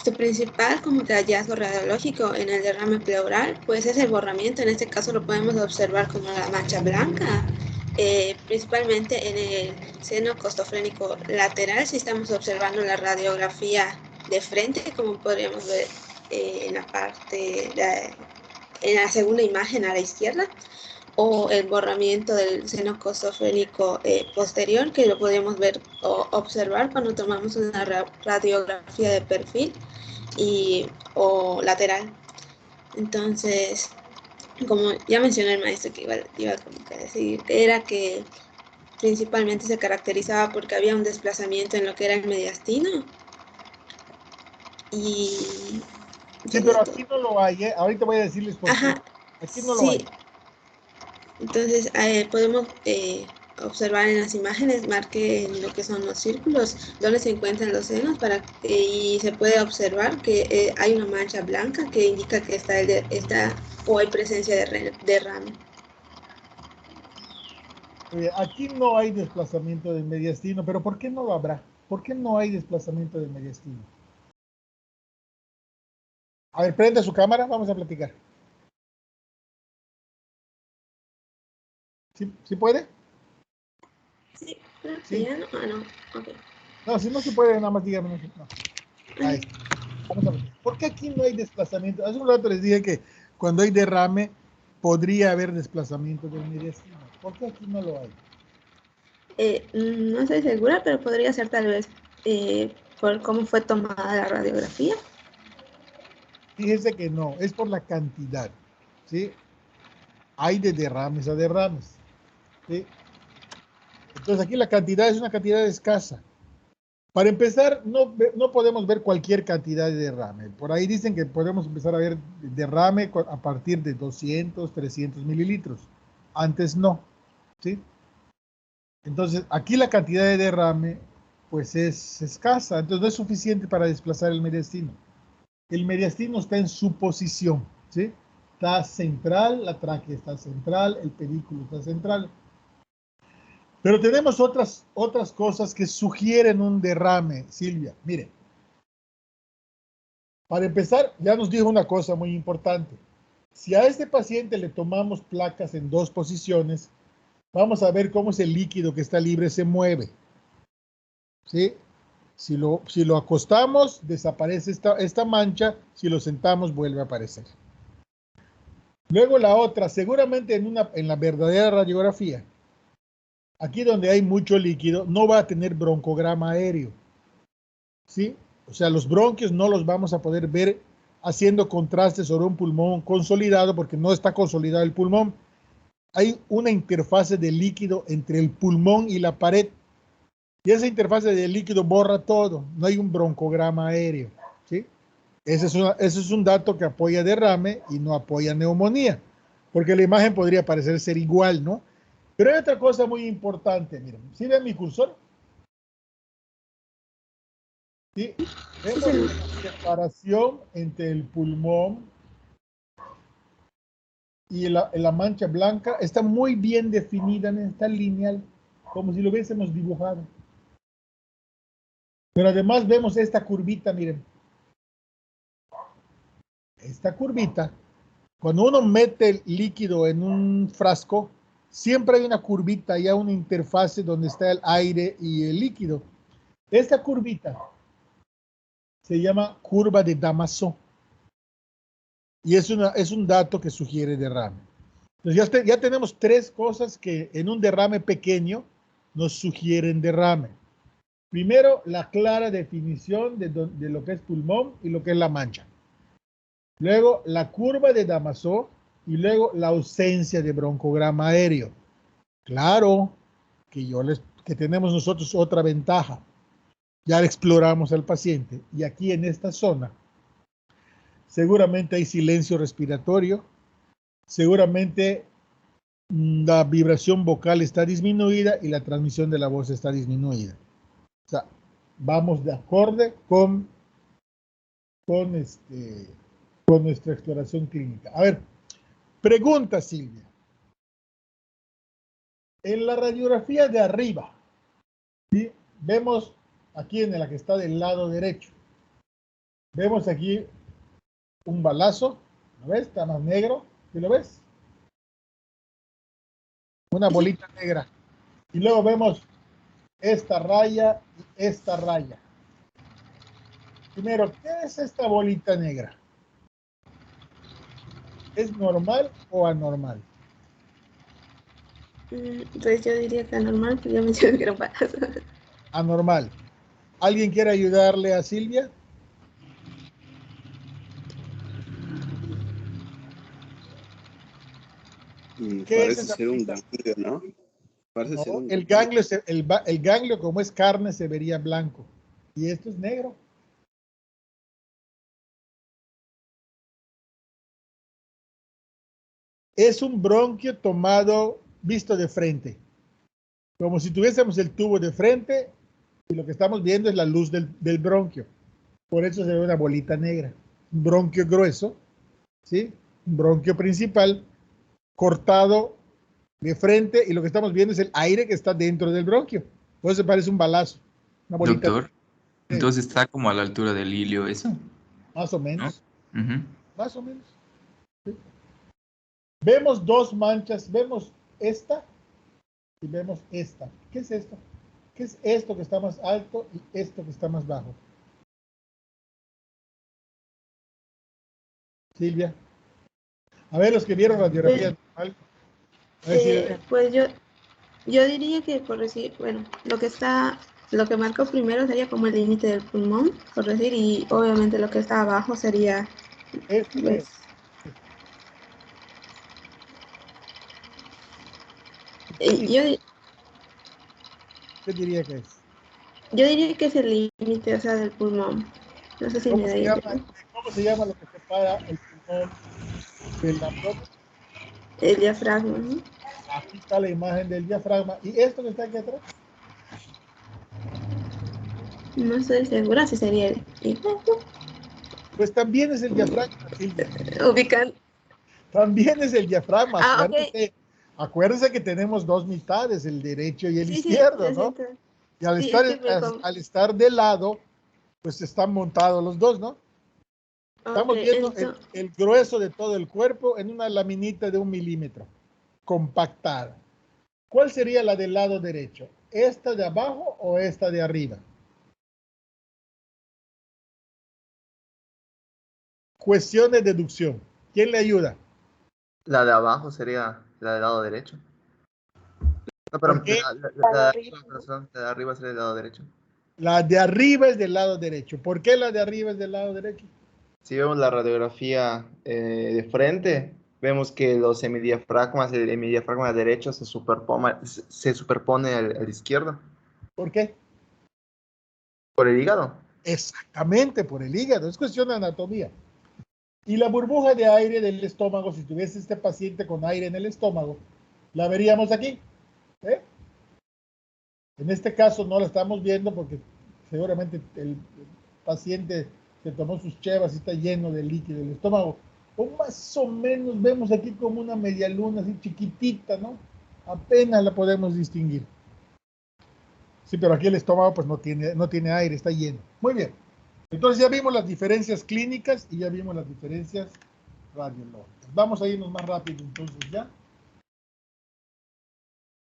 su principal como que hallazgo radiológico en el derrame pleural pues es el borramiento. En este caso lo podemos observar como la mancha blanca, principalmente en el seno costofrénico lateral. Si estamos observando la radiografía de frente, como podríamos ver en la parte en la segunda imagen a la izquierda, o el borramiento del seno costofrénico posterior, que lo podemos ver o observar cuando tomamos una radiografía de perfil o lateral. Entonces, como ya mencionó el maestro que iba como que a decir, era que principalmente se caracterizaba porque había un desplazamiento en lo que era el mediastino y Sí, pero aquí no lo hay, ¿eh? Ahorita voy a decirles por qué. Aquí no lo hay. Entonces podemos observar en las imágenes, marquen lo que son los círculos donde se encuentran los senos y se puede observar que hay una mancha blanca que indica que está o hay presencia de derrame. Aquí no hay desplazamiento del mediastino, pero ¿por qué no lo habrá? ¿Por qué no hay desplazamiento del mediastino? A ver, prende su cámara, vamos a platicar. ¿Sí puede? Sí, creo que ya no. Ah, no, ok. No, si no se puede, nada más dígame. No. Ahí está. Vamos a ver. ¿Por qué aquí no hay desplazamiento? Hace un rato les dije que cuando hay derrame podría haber desplazamiento del mediastino. ¿Por qué aquí no lo hay? No estoy segura, pero podría ser tal vez por cómo fue tomada la radiografía. Fíjense que no, es por la cantidad, ¿sí? Hay de derrames a derrames, ¿sí? Entonces aquí la cantidad es una cantidad escasa. Para empezar, no podemos ver cualquier cantidad de derrame. Por ahí dicen que podemos empezar a ver derrame a partir de 200, 300 mililitros. Antes no, ¿sí? Entonces aquí la cantidad de derrame pues es escasa, entonces no es suficiente para desplazar el mediastino. El mediastino está en su posición, ¿sí? Está central, la tráquea está central, el pedículo está central. Pero tenemos otras cosas que sugieren un derrame, Silvia. Mire, para empezar, ya nos dijo una cosa muy importante. Si a este paciente le tomamos placas en dos posiciones, vamos a ver cómo ese líquido que está libre se mueve, ¿sí? Si lo acostamos, desaparece esta mancha. Si lo sentamos, vuelve a aparecer. Luego la otra, seguramente en la verdadera radiografía, aquí donde hay mucho líquido, no va a tener broncograma aéreo. ¿Sí? O sea, los bronquios no los vamos a poder ver haciendo contraste sobre un pulmón consolidado porque no está consolidado el pulmón. Hay una interfase de líquido entre el pulmón y la pared. Y esa interfase de líquido borra todo. No hay un broncograma aéreo. ¿Sí? Ese es un dato que apoya derrame y no apoya neumonía. Porque la imagen podría parecer ser igual, ¿no? Pero hay otra cosa muy importante. Miren, ¿sí ven mi cursor? ¿Sí? Vemos la separación entre el pulmón y la mancha blanca. Está muy bien definida, está lineal, como si lo hubiésemos dibujado. Pero además vemos esta curvita, miren. Esta curvita, cuando uno mete el líquido en un frasco, siempre hay una curvita, ya una interfase donde está el aire y el líquido. Esta curvita se llama curva de Damasio. Y es un dato que sugiere derrame. Entonces ya tenemos tres cosas que en un derrame pequeño nos sugieren derrame. Primero, la clara definición de lo que es pulmón y lo que es la mancha. Luego, la curva de Damasio y luego la ausencia de broncograma aéreo. Claro que tenemos nosotros otra ventaja. Ya exploramos al paciente y aquí en esta zona seguramente hay silencio respiratorio, seguramente la vibración vocal está disminuida y la transmisión de la voz está disminuida. O sea, vamos de acorde con nuestra exploración clínica. A ver, pregunta Silvia. En la radiografía de arriba, ¿sí? Vemos aquí en la que está del lado derecho, vemos aquí un balazo, ¿lo ves? Está más negro, ¿sí lo ves? Una bolita negra. Y luego vemos esta raya y esta raya. Primero, ¿qué es esta bolita negra? ¿Es normal o anormal? Entonces yo diría que anormal, pero ya mencioné que era un balazo. Anormal. ¿Alguien quiere ayudarle a Silvia? ¿Qué es Parece esa ser un bolita? ganglio, ¿no? Parece ser No, un el ganglio. ganglio, el ganglio como es carne se vería blanco. Y esto es negro. Es un bronquio tomado, visto de frente. Como si tuviésemos el tubo de frente y lo que estamos viendo es la luz del bronquio. Por eso se ve una bolita negra. Un bronquio grueso, ¿sí? Un bronquio principal cortado de frente y lo que estamos viendo es el aire que está dentro del bronquio. Por eso parece un balazo. Una bolita. Doctor, entonces está como a la altura del hilio eso, Más o ¿no? menos. Ujú. Más o menos. ¿Sí? Vemos dos manchas. Vemos esta y vemos esta. ¿Qué es esto? ¿Qué es esto que está más alto y esto que está más bajo? Silvia. A ver, los que vieron radiografía normal. A ver si Pues yo diría que por decir, bueno, lo que marco primero sería como el límite del pulmón, por decir, y obviamente lo que está abajo sería, pues, yo ¿qué diría que es? diría que es el límite, o sea, del pulmón. No sé si me da idea. ¿Cómo se llama lo que separa el pulmón del abdomen? El diafragma, ¿no? Aquí está la imagen del diafragma. ¿Y esto que está aquí atrás? No estoy segura si sería el Pues también es el diafragma, Silvia. ubican. También es el diafragma. Ah, ok. Acuérdese que tenemos dos mitades, el derecho y el Sí, izquierdo, sí, ¿no? sí, Y al, sí, estar, es que al estar de lado, pues están montados los dos, ¿no? ok, Estamos viendo entonces, el grueso de todo el cuerpo en una laminita de 1 milímetro, compactada. ¿Cuál sería la del lado derecho? ¿Esta de abajo o esta de arriba? Cuestión de deducción. ¿Quién le ayuda? La de abajo sería la del lado derecho. No, pero ¿Por qué? la de arriba, perdón, la de arriba es del lado derecho. La de arriba es del lado derecho. ¿Por qué la de arriba es del lado derecho? Si vemos la radiografía de frente, vemos que los hemidiafragmas, el hemidiafragma derecho se superpone al izquierdo ¿Por qué? por el hígado. Exactamente, por el hígado. Es cuestión de anatomía. Y la burbuja de aire del estómago, si tuviese este paciente con aire en el estómago, la veríamos aquí. ¿eh? En este caso no la estamos viendo porque seguramente el paciente se tomó sus chevas y está lleno de líquido el estómago. O más o menos vemos aquí como una media luna así chiquitita, ¿no? Apenas la podemos distinguir. Sí, pero aquí el estómago pues no tiene aire, está lleno. Muy bien. Entonces ya vimos las diferencias clínicas y ya vimos las diferencias radiológicas. Vamos a irnos más rápido entonces ya.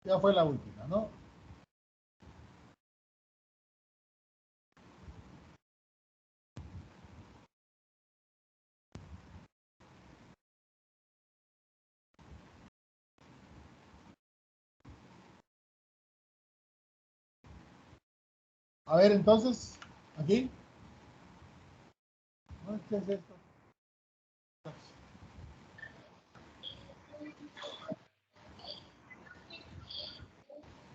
Ya fue la última, ¿no? A ver, entonces, aquí. ¿Qué es esto?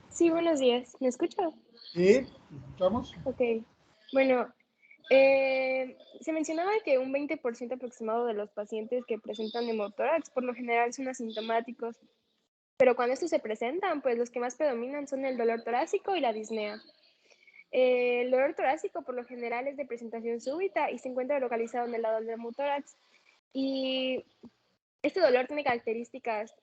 Sí, buenos días. ¿Me escucha? Sí, escuchamos. Ok. Bueno, se mencionaba que un 20% aproximado de los pacientes que presentan neumotórax por lo general son asintomáticos, pero cuando estos se presentan, pues los que más predominan son el dolor torácico y la disnea. El dolor torácico por lo general es de presentación súbita y se encuentra localizado en el lado del neumotórax. Y este dolor tiene características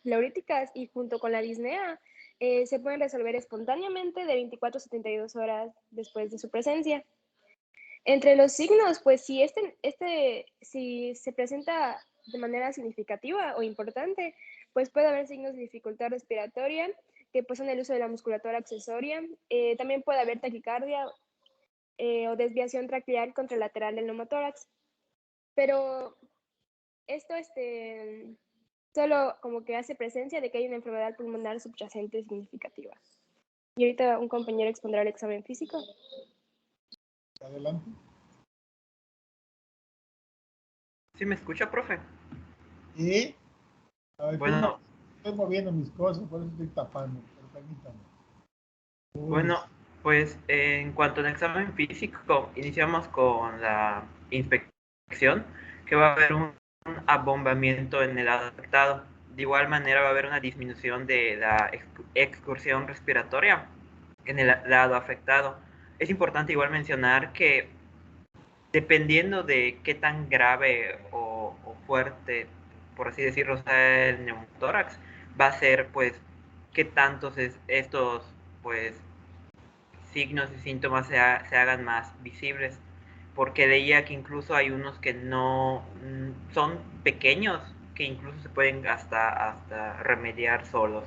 pleuríticas y junto con la disnea se pueden resolver espontáneamente de 24 a 72 horas después de su presencia. Entre los signos, pues si se presenta de manera significativa o importante, pues puede haber signos de dificultad respiratoria, que pues son el uso de la musculatura accesoria. También puede haber taquicardia o desviación traqueal contralateral del neumotórax. Pero esto solo como que hace presencia de que hay una enfermedad pulmonar subyacente significativa. Y ahorita un compañero expondrá el examen físico. Adelante. ¿Sí me escucha, profe? Y, a ver, Bueno, estoy moviendo mis cosas, por eso estoy tapando, pero permítame. bueno, pues en cuanto al examen físico, iniciamos con la inspección, que va a haber un abombamiento en el lado afectado. De igual manera va a haber una disminución de la excursión respiratoria en el lado afectado. Es importante igual mencionar que dependiendo de qué tan grave o fuerte, por así decirlo, sea el neumotórax, va a ser pues qué tantos estos pues signos y síntomas se hagan más visibles, porque leía que incluso hay unos que no son pequeños, que incluso se pueden hasta remediar solos.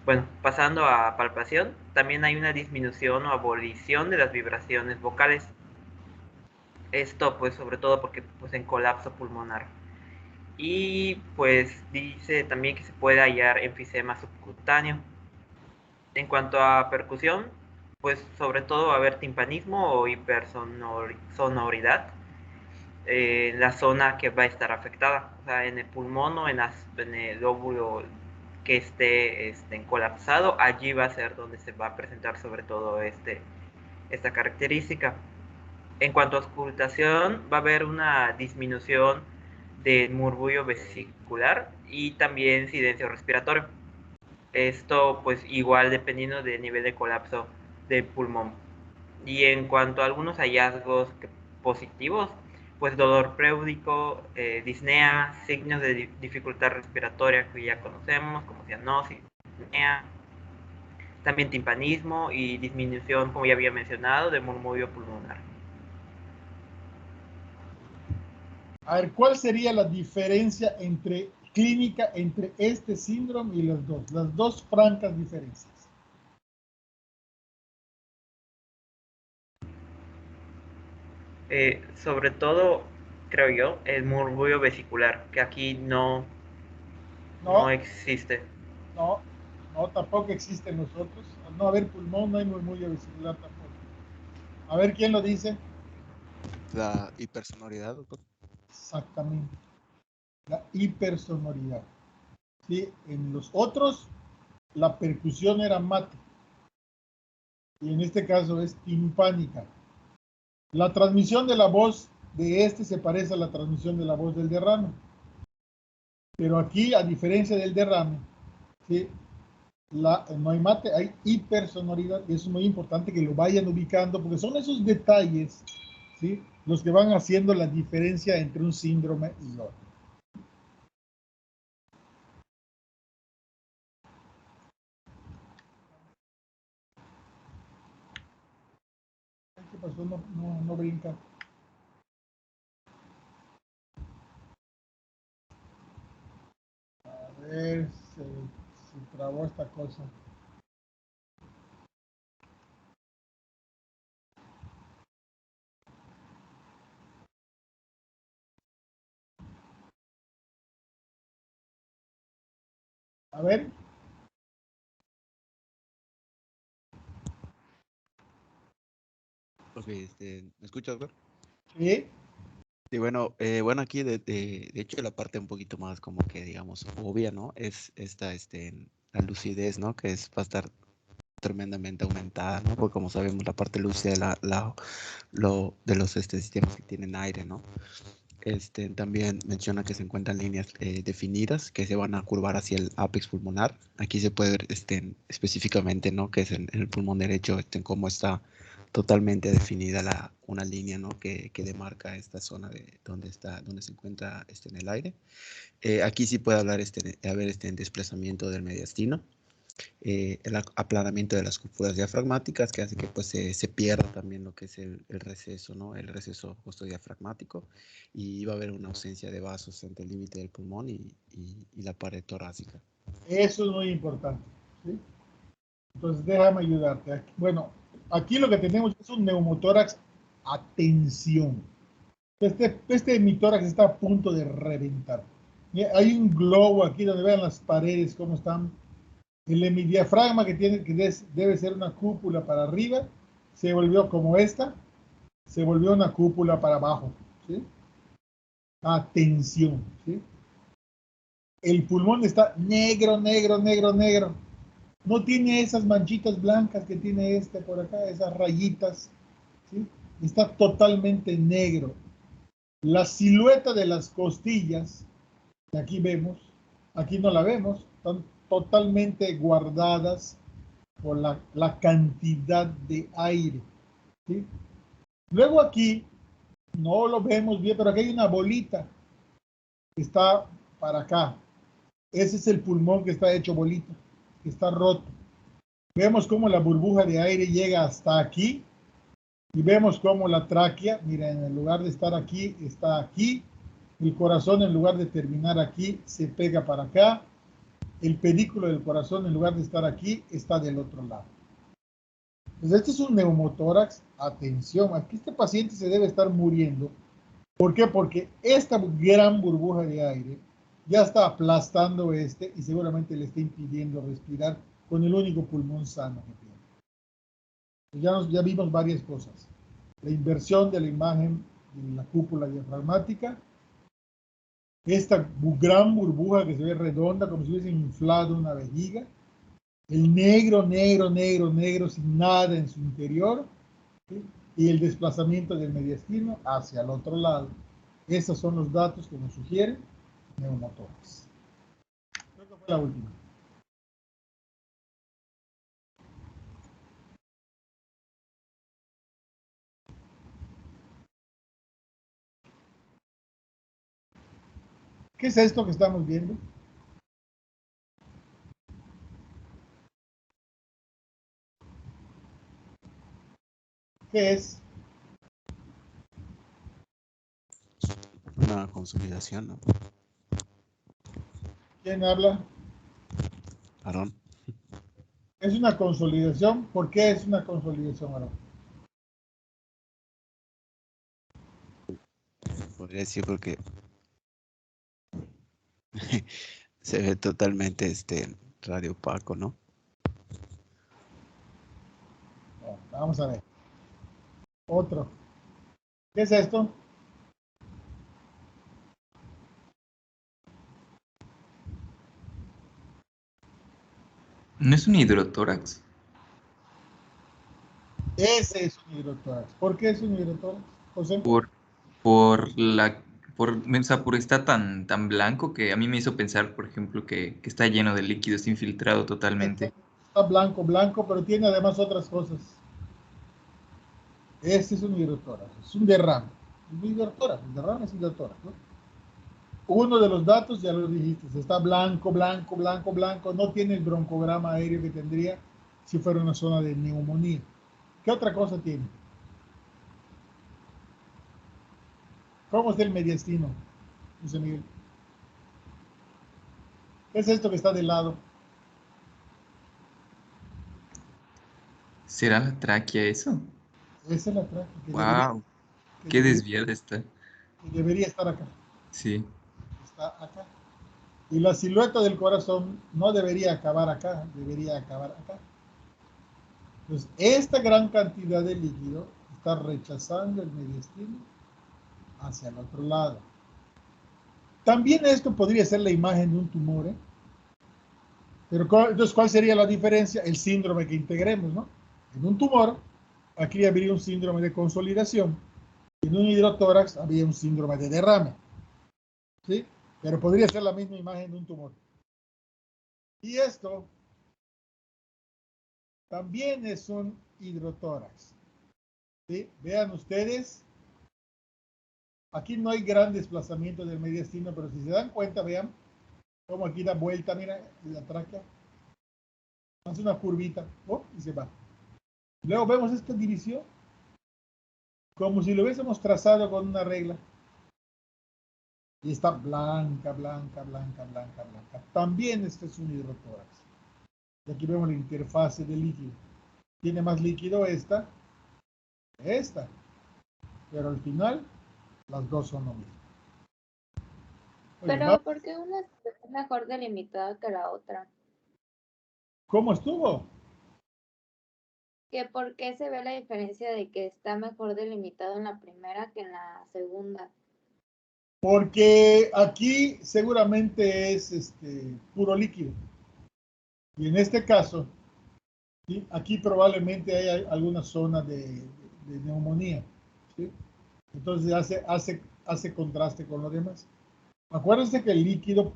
Bueno, pasando a palpación, también hay una disminución o abolición de las vibraciones vocales. Esto pues sobre todo porque pues en colapso pulmonar. Y pues dice también que se puede hallar enfisema subcutáneo. En cuanto a percusión, pues sobre todo va a haber timpanismo o hipersonoridad en la zona que va a estar afectada, o sea, en el pulmón o en el lóbulo que esté colapsado, allí va a ser donde se va a presentar sobre todo esta característica. En cuanto a auscultación, va a haber una disminución del murmullo vesicular y también silencio respiratorio. Esto pues igual dependiendo del nivel de colapso del pulmón. Y en cuanto a algunos hallazgos positivos, pues dolor pleurático, disnea, signos de dificultad respiratoria que ya conocemos, como cianosis, disnea, también timpanismo y disminución, como ya había mencionado, del murmullo pulmonar. A ver, ¿cuál sería la diferencia clínica entre este síndrome y las dos francas diferencias? Sobre todo, creo yo, el murmullo vesicular, que aquí no No, existe. no, No, tampoco existe en nosotros. Al no haber pulmón, no hay murmullo vesicular tampoco. A ver, ¿quién lo dice? La hipersonoridad, doctor. Exactamente. La hipersonoridad. ¿Sí? En los otros, la percusión era mate. Y en este caso es timpánica. La transmisión de la voz de este se parece a la transmisión de la voz del derrame. Pero aquí, a diferencia del derrame, ¿sí? No hay mate, hay hipersonoridad, y eso es muy importante que lo vayan ubicando, porque son esos detalles, ¿sí?, los que van haciendo la diferencia entre un síndrome y otro. ¿Qué pasó? No brinca. A ver, se trabó esta cosa. A ver. Ok, ¿me escuchas, doctor? Sí. Sí, bueno, aquí de hecho la parte un poquito más como que digamos obvia, ¿no? Es esta, la lucidez, ¿no? Que va a estar tremendamente aumentada, ¿no? Porque como sabemos la parte lúcida de los sistemas que tienen aire, ¿no? También menciona que se encuentran líneas definidas que se van a curvar hacia el ápex pulmonar. Aquí se puede ver específicamente, ¿no? Que es en el pulmón derecho, cómo está totalmente definida una línea, ¿no? Que demarca esta zona de donde se encuentra en el aire. Aquí sí puede haber desplazamiento del mediastino. El aplanamiento de las cúpulas diafragmáticas que hace que pues se pierda también lo que es el receso, ¿no? El receso diafragmático, y va a haber una ausencia de vasos entre el límite del pulmón y la pared torácica. Eso es muy importante, ¿sí? Entonces déjame ayudarte. Bueno, aquí lo que tenemos es un neumotórax a tensión. Este hemitórax está a punto de reventar. Hay un globo aquí donde vean las paredes cómo están. El hemidiafragma que debe ser una cúpula para arriba, se volvió como esta, se volvió una cúpula para abajo, ¿sí? A tensión, ¿sí? El pulmón está negro, negro, negro, negro. No tiene esas manchitas blancas que tiene este por acá, esas rayitas, ¿sí? Está totalmente negro. La silueta de las costillas, que aquí vemos, aquí no la vemos, están totalmente guardadas por la cantidad de aire, ¿sí? Luego aquí, no lo vemos bien, pero aquí hay una bolita que está para acá. Ese es el pulmón que está hecho bolita, que está roto. Vemos cómo la burbuja de aire llega hasta aquí y vemos cómo la tráquea, mira, en lugar de estar aquí, está aquí. El corazón, en lugar de terminar aquí, se pega para acá. El pedículo del corazón, en lugar de estar aquí, está del otro lado. Entonces, este es un neumotórax. Atención, aquí este paciente se debe estar muriendo. ¿Por qué? Porque esta gran burbuja de aire ya está aplastando y seguramente le está impidiendo respirar con el único pulmón sano que tiene. Ya vimos varias cosas. La inversión de la imagen de la cúpula diafragmática, esta gran burbuja que se ve redonda como si hubiese inflado una vejiga, el negro, negro, negro, negro sin nada en su interior, ¿sí? Y el desplazamiento del mediastino hacia el otro lado. Esos son los datos que nos sugieren neumotórax. Creo que fue la última. ¿Qué es esto que estamos viendo? ¿Qué es? Una consolidación, ¿no? ¿Quién habla? Aarón. Es una consolidación. ¿Por qué es una consolidación, Aarón? Podría decir porque se ve totalmente radio opaco, ¿no? Vamos a ver. Otro. ¿Qué es esto? ¿No es un hidrotórax? Ese es un hidrotórax. ¿Por qué es un hidrotórax, José? Por la, o sea, por está tan blanco que a mí me hizo pensar, por ejemplo, que está lleno de líquido, está infiltrado totalmente. Está blanco, blanco, pero tiene además otras cosas. Este es un hidrotórax, es un derrame. Es un hidrotórax, el derrame es hidrotórax, ¿no? Uno de los datos, ya lo dijiste, está blanco, blanco, blanco, blanco, no tiene el broncograma aéreo que tendría si fuera una zona de neumonía. ¿Qué otra cosa tiene? ¿Cómo está el mediastino, José Miguel? ¿Qué es esto que está de lado? ¿Será la tráquea eso? Esa es la tráquea. ¡Wow! ¡Qué desviada está! Que debería estar acá. Sí. Está acá. Y la silueta del corazón no debería acabar acá, debería acabar acá. Entonces, esta gran cantidad de líquido está rechazando el mediastino hacia el otro lado. También esto podría ser la imagen de un tumor, ¿eh? Pero entonces, ¿cuál sería la diferencia? El síndrome que integremos, ¿no? En un tumor, aquí habría un síndrome de consolidación. En un hidrotórax había un síndrome de derrame. ¿Sí? Pero podría ser la misma imagen de un tumor. Y esto también es un hidrotórax. ¿Sí? Vean ustedes, aquí no hay gran desplazamiento del mediastino, pero si se dan cuenta, vean cómo aquí da vuelta, mira, la tráquea. Hace una curvita, ¿no? Y se va. Luego vemos esta división, como si lo hubiésemos trazado con una regla. Y está blanca, blanca, blanca, blanca, blanca. También este es un hidrotórax. Y aquí vemos la interfase de líquido. Tiene más líquido esta. Pero al final, las dos son lo mismo. Oye, Pero ¿por qué una es mejor delimitada que la otra? ¿cómo estuvo? ¿Que por qué se ve la diferencia de que está mejor delimitado en la primera que en la segunda? Porque aquí seguramente es puro líquido. Y en este caso, ¿sí? Aquí probablemente hay alguna zona de neumonía. ¿Sí? Entonces hace contraste con lo demás. Acuérdense que el líquido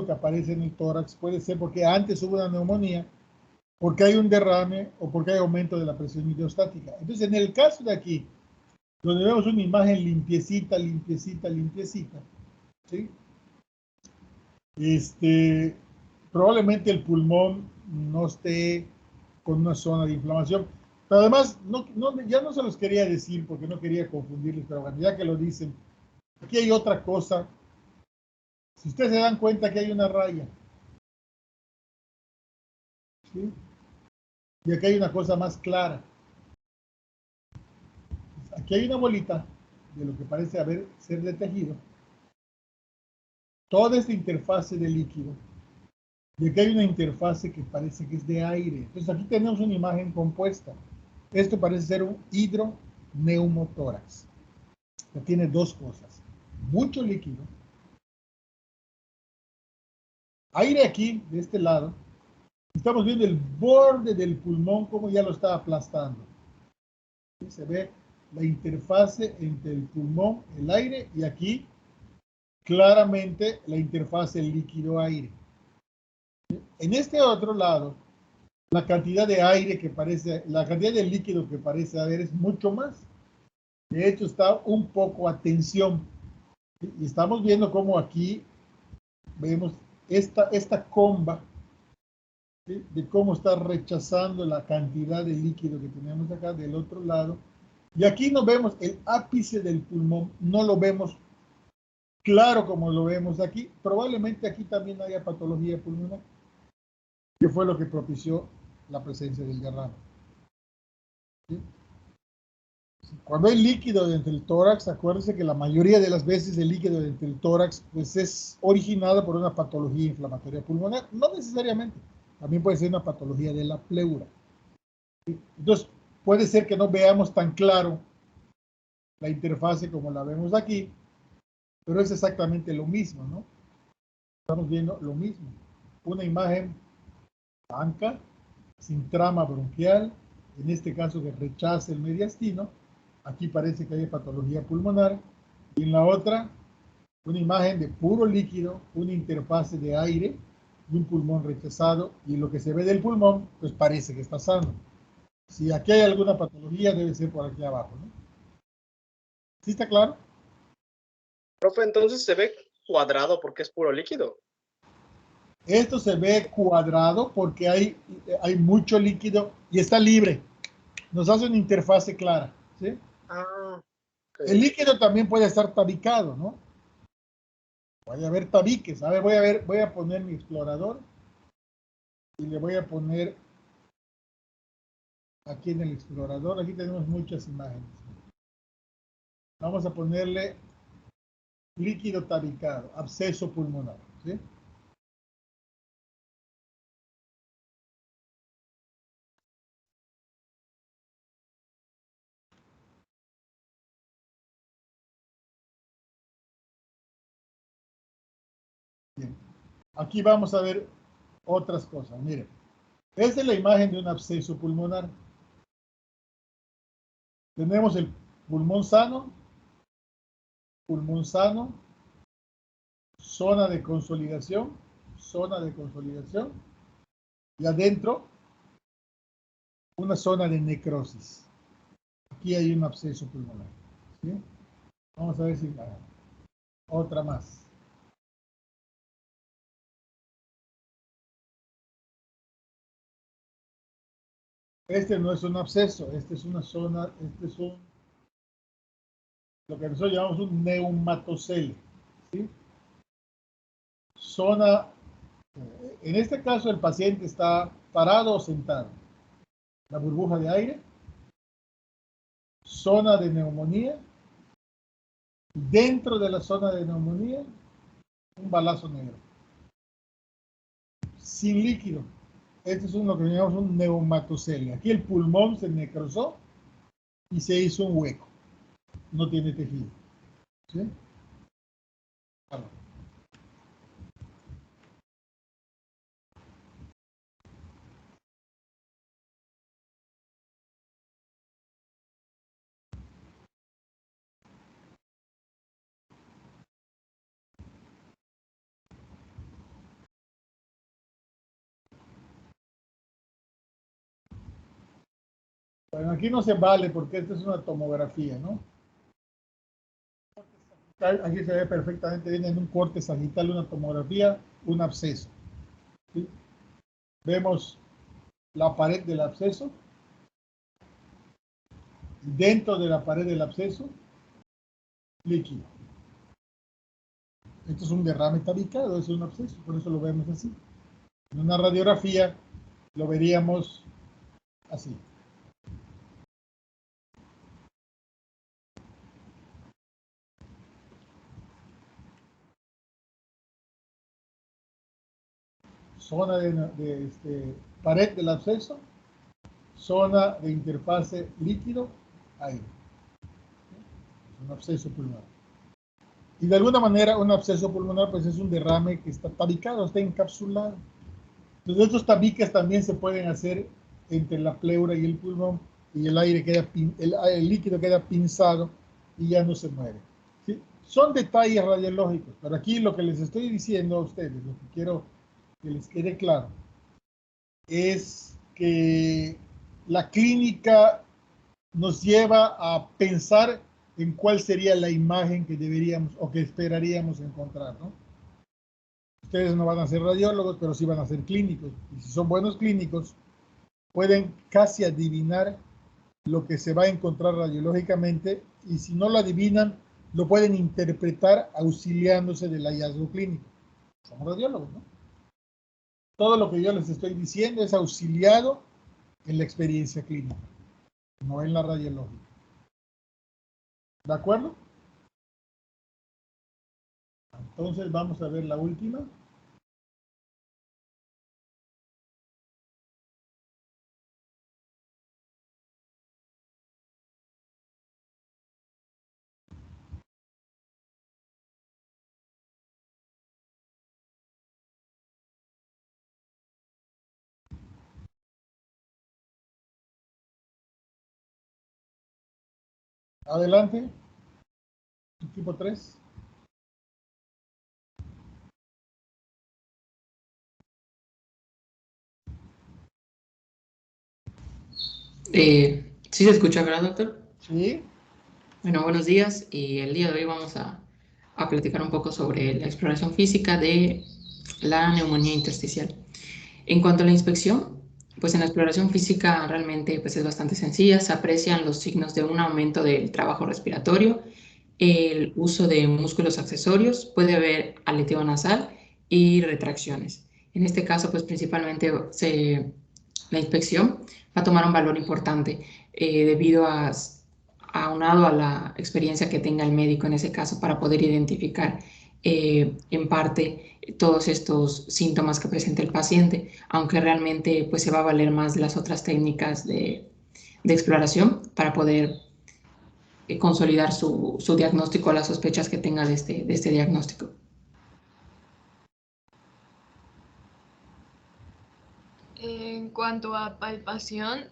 que aparece en el tórax puede ser porque antes hubo una neumonía, porque hay un derrame o porque hay aumento de la presión hidrostática. Entonces, en el caso de aquí, donde vemos una imagen limpiecita, limpiecita, limpiecita, ¿sí? Probablemente el pulmón no esté con una zona de inflamación. Pero además, ya no se los quería decir porque no quería confundirles, pero bueno, ya que lo dicen, aquí hay otra cosa. Si ustedes se dan cuenta que hay una raya, ¿sí? Y aquí hay una cosa más clara. Aquí hay una bolita de lo que parece ser de tejido. Toda esta interfase de líquido. Y aquí hay una interfase que parece que es de aire. Entonces aquí tenemos una imagen compuesta. Esto parece ser un hidroneumotórax. Que tiene dos cosas. Mucho líquido. Aire aquí, de este lado. Estamos viendo el borde del pulmón como ya lo está aplastando. ¿Sí? Se ve la interfase entre el pulmón, el aire, y aquí claramente la interfase líquido-aire. En este otro lado, la cantidad de aire la cantidad de líquido que parece haber es mucho más. De hecho, está un poco a tensión. Y estamos viendo cómo aquí vemos esta comba, ¿sí? De cómo está rechazando la cantidad de líquido que tenemos acá del otro lado. Y aquí no vemos el ápice del pulmón, no lo vemos claro como lo vemos aquí. Probablemente aquí también haya patología pulmonar, que fue lo que propició la presencia del derrame. ¿Sí? Cuando hay líquido dentro del tórax, acuérdense que la mayoría de las veces el líquido dentro del tórax pues es originado por una patología inflamatoria pulmonar. No necesariamente, también puede ser una patología de la pleura. ¿Sí? Entonces, puede ser que no veamos tan claro la interfase como la vemos aquí, pero es exactamente lo mismo, ¿no? Estamos viendo lo mismo. Una imagen blanca, sin trama bronquial, en este caso que rechaza el mediastino. Aquí parece que hay patología pulmonar. Y en la otra, una imagen de puro líquido, una interfase de aire y un pulmón rechazado. Y lo que se ve del pulmón, pues parece que está sano. Si aquí hay alguna patología, debe ser por aquí abajo, ¿no? ¿Sí está claro? Profe, entonces se ve cuadrado porque es puro líquido. Esto se ve cuadrado porque hay mucho líquido y está libre. Nos hace una interfase clara, ¿sí? Ah, okay. El líquido también puede estar tabicado, ¿no? Puede haber tabiques. A ver, voy a poner mi explorador y le voy a poner aquí en el explorador. Aquí tenemos muchas imágenes. Vamos a ponerle líquido tabicado, absceso pulmonar, ¿sí? Bien. Aquí vamos a ver otras cosas. Miren, esta es la imagen de un absceso pulmonar. Tenemos el pulmón sano, zona de consolidación, y adentro una zona de necrosis. Aquí hay un absceso pulmonar, ¿sí? Vamos a ver si otra más. Este no es un absceso, este es una zona, lo que nosotros llamamos un neumatocele, ¿sí? Zona, en este caso el paciente está parado o sentado. La burbuja de aire, zona de neumonía, dentro de la zona de neumonía, un balazo negro. Sin líquido. Este es lo que llamamos un neumatocele. Aquí el pulmón se necrosó y se hizo un hueco. No tiene tejido. ¿Sí? Claro. Bueno, aquí no se vale porque esta es una tomografía, ¿no? Aquí se ve perfectamente bien en un corte sagital, una tomografía, un absceso. ¿Sí? Vemos la pared del absceso. Dentro de la pared del absceso, líquido. Esto es un derrame tabicado, es un absceso, por eso lo vemos así. En una radiografía lo veríamos así. Zona de pared del absceso, zona de interfase líquido, aire. Un absceso pulmonar. Y de alguna manera un absceso pulmonar pues es un derrame que está tabicado, está encapsulado. Entonces estos tabiques también se pueden hacer entre la pleura y el pulmón y el aire queda, el líquido queda pinzado y ya no se mueve. ¿Sí? Son detalles radiológicos, pero aquí lo que les estoy diciendo a ustedes, lo que quiero que les quede claro, es que la clínica nos lleva a pensar en cuál sería la imagen que deberíamos o que esperaríamos encontrar, ¿no? Ustedes no van a ser radiólogos, pero sí van a ser clínicos. Y si son buenos clínicos, pueden casi adivinar lo que se va a encontrar radiológicamente y si no lo adivinan, lo pueden interpretar auxiliándose del hallazgo clínico. Somos radiólogos, ¿no? Todo lo que yo les estoy diciendo es auxiliado en la experiencia clínica, no en la radiológica. ¿De acuerdo? Entonces vamos a ver la última. Adelante. Equipo 3. Sí se escucha, ¿verdad, doctor? Sí. Bueno, buenos días. Y el día de hoy vamos a platicar un poco sobre la exploración física de la neumonía intersticial. En cuanto a la inspección, pues en la exploración física realmente pues es bastante sencilla. Se aprecian los signos de un aumento del trabajo respiratorio, el uso de músculos accesorios, puede haber aleteo nasal y retracciones. En este caso, pues principalmente la inspección va a tomar un valor importante debido aunado a la experiencia que tenga el médico en ese caso para poder identificar en parte todos estos síntomas que presenta el paciente, aunque realmente pues se va a valer más de las otras técnicas de exploración para poder consolidar su diagnóstico o las sospechas que tenga de este diagnóstico. En cuanto a palpación,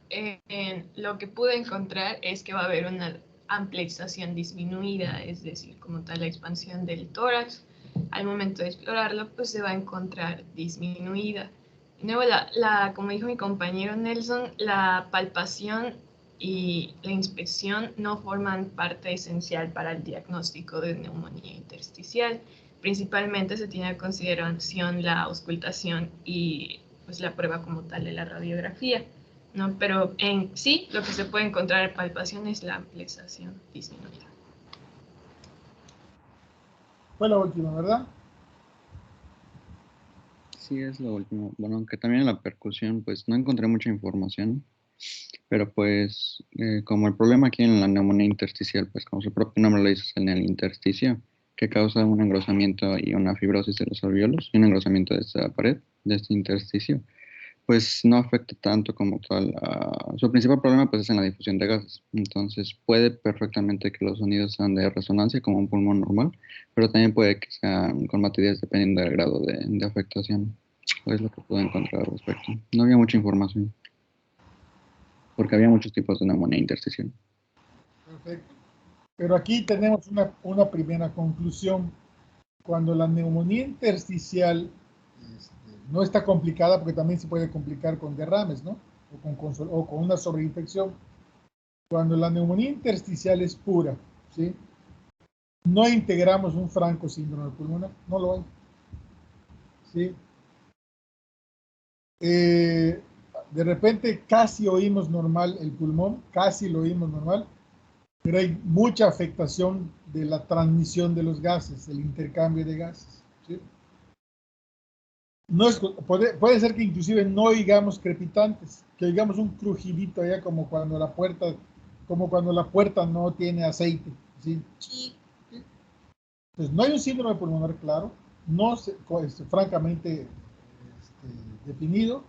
lo que pude encontrar es que va a haber una ampliación disminuida, es decir, como tal la expansión del tórax. Al momento de explorarlo, pues se va a encontrar disminuida. De nuevo, como dijo mi compañero Nelson, la palpación y la inspección no forman parte esencial para el diagnóstico de neumonía intersticial. Principalmente se tiene en consideración la auscultación y pues la prueba como tal de la radiografía, ¿no? Pero en sí lo que se puede encontrar en palpación es la ampliación disminuida. Fue la última, ¿verdad? Sí, es lo último. Bueno, aunque también en la percusión, pues no encontré mucha información, pero pues como el problema aquí en la neumonía intersticial, pues como su propio nombre lo dice, es en el intersticio, que causa un engrosamiento y una fibrosis de los alvéolos y un engrosamiento de esta pared, de este intersticio, pues no afecta tanto como tal. Su principal problema pues es en la difusión de gases. Entonces puede perfectamente que los sonidos sean de resonancia como un pulmón normal, pero también puede que sean con matices dependiendo del grado de afectación. Es lo que puedo encontrar al respecto. No había mucha información, porque había muchos tipos de neumonía intersticial. Perfecto. Pero aquí tenemos una primera conclusión. Cuando la neumonía intersticial no está complicada, porque también se puede complicar con derrames, ¿no? O con una sobreinfección. Cuando la neumonía intersticial es pura, ¿sí? No integramos un franco síndrome pulmonar, no lo hay. ¿Sí? De repente casi oímos normal el pulmón, casi lo oímos normal, pero hay mucha afectación de la transmisión de los gases, el intercambio de gases. ¿Sí? No es, puede ser que inclusive no oigamos crepitantes, que oigamos un crujidito allá como cuando la puerta no tiene aceite. ¿Sí? Pues no hay un síndrome pulmonar claro, no francamente definido.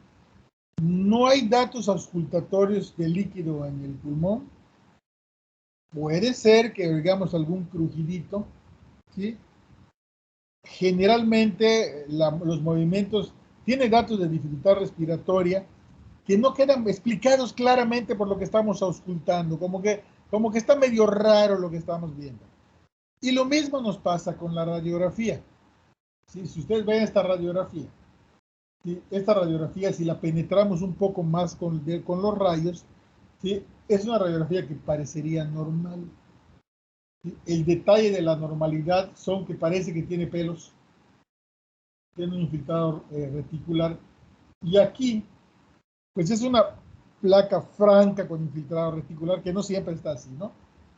No hay datos auscultatorios de líquido en el pulmón. Puede ser que oigamos algún crujidito, ¿sí? Generalmente los movimientos tienen datos de dificultad respiratoria que no quedan explicados claramente por lo que estamos auscultando, como que está medio raro lo que estamos viendo. Y lo mismo nos pasa con la radiografía. ¿Sí? Si ustedes ven esta radiografía, ¿sí? Esta radiografía, si la penetramos un poco más con los rayos, ¿sí? Es una radiografía que parecería normal. ¿Sí? El detalle de la normalidad son que parece que tiene pelos, tiene un infiltrado reticular, y aquí, pues es una placa franca con infiltrado reticular que no siempre está así, ¿no?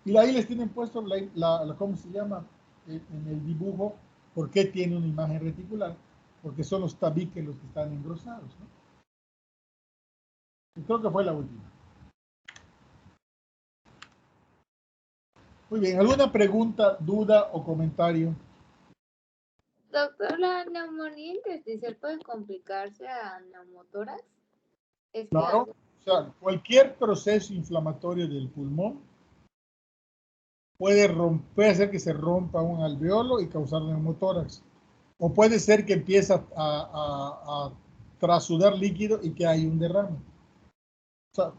Y ahí les tienen puesto ¿cómo se llama? En el dibujo, ¿por qué tiene una imagen reticular? Porque son los tabiques los que están engrosados, ¿no? Y creo que fue la última. Muy bien, ¿alguna pregunta, duda o comentario? Doctor, ¿la neumonía intersticial puede complicarse a neumotórax? Claro, o sea, cualquier proceso inflamatorio del pulmón puede hacer que se rompa un alveolo y causar neumotórax. O puede ser que empiece a trasudar líquido y que hay un derrame. O sea,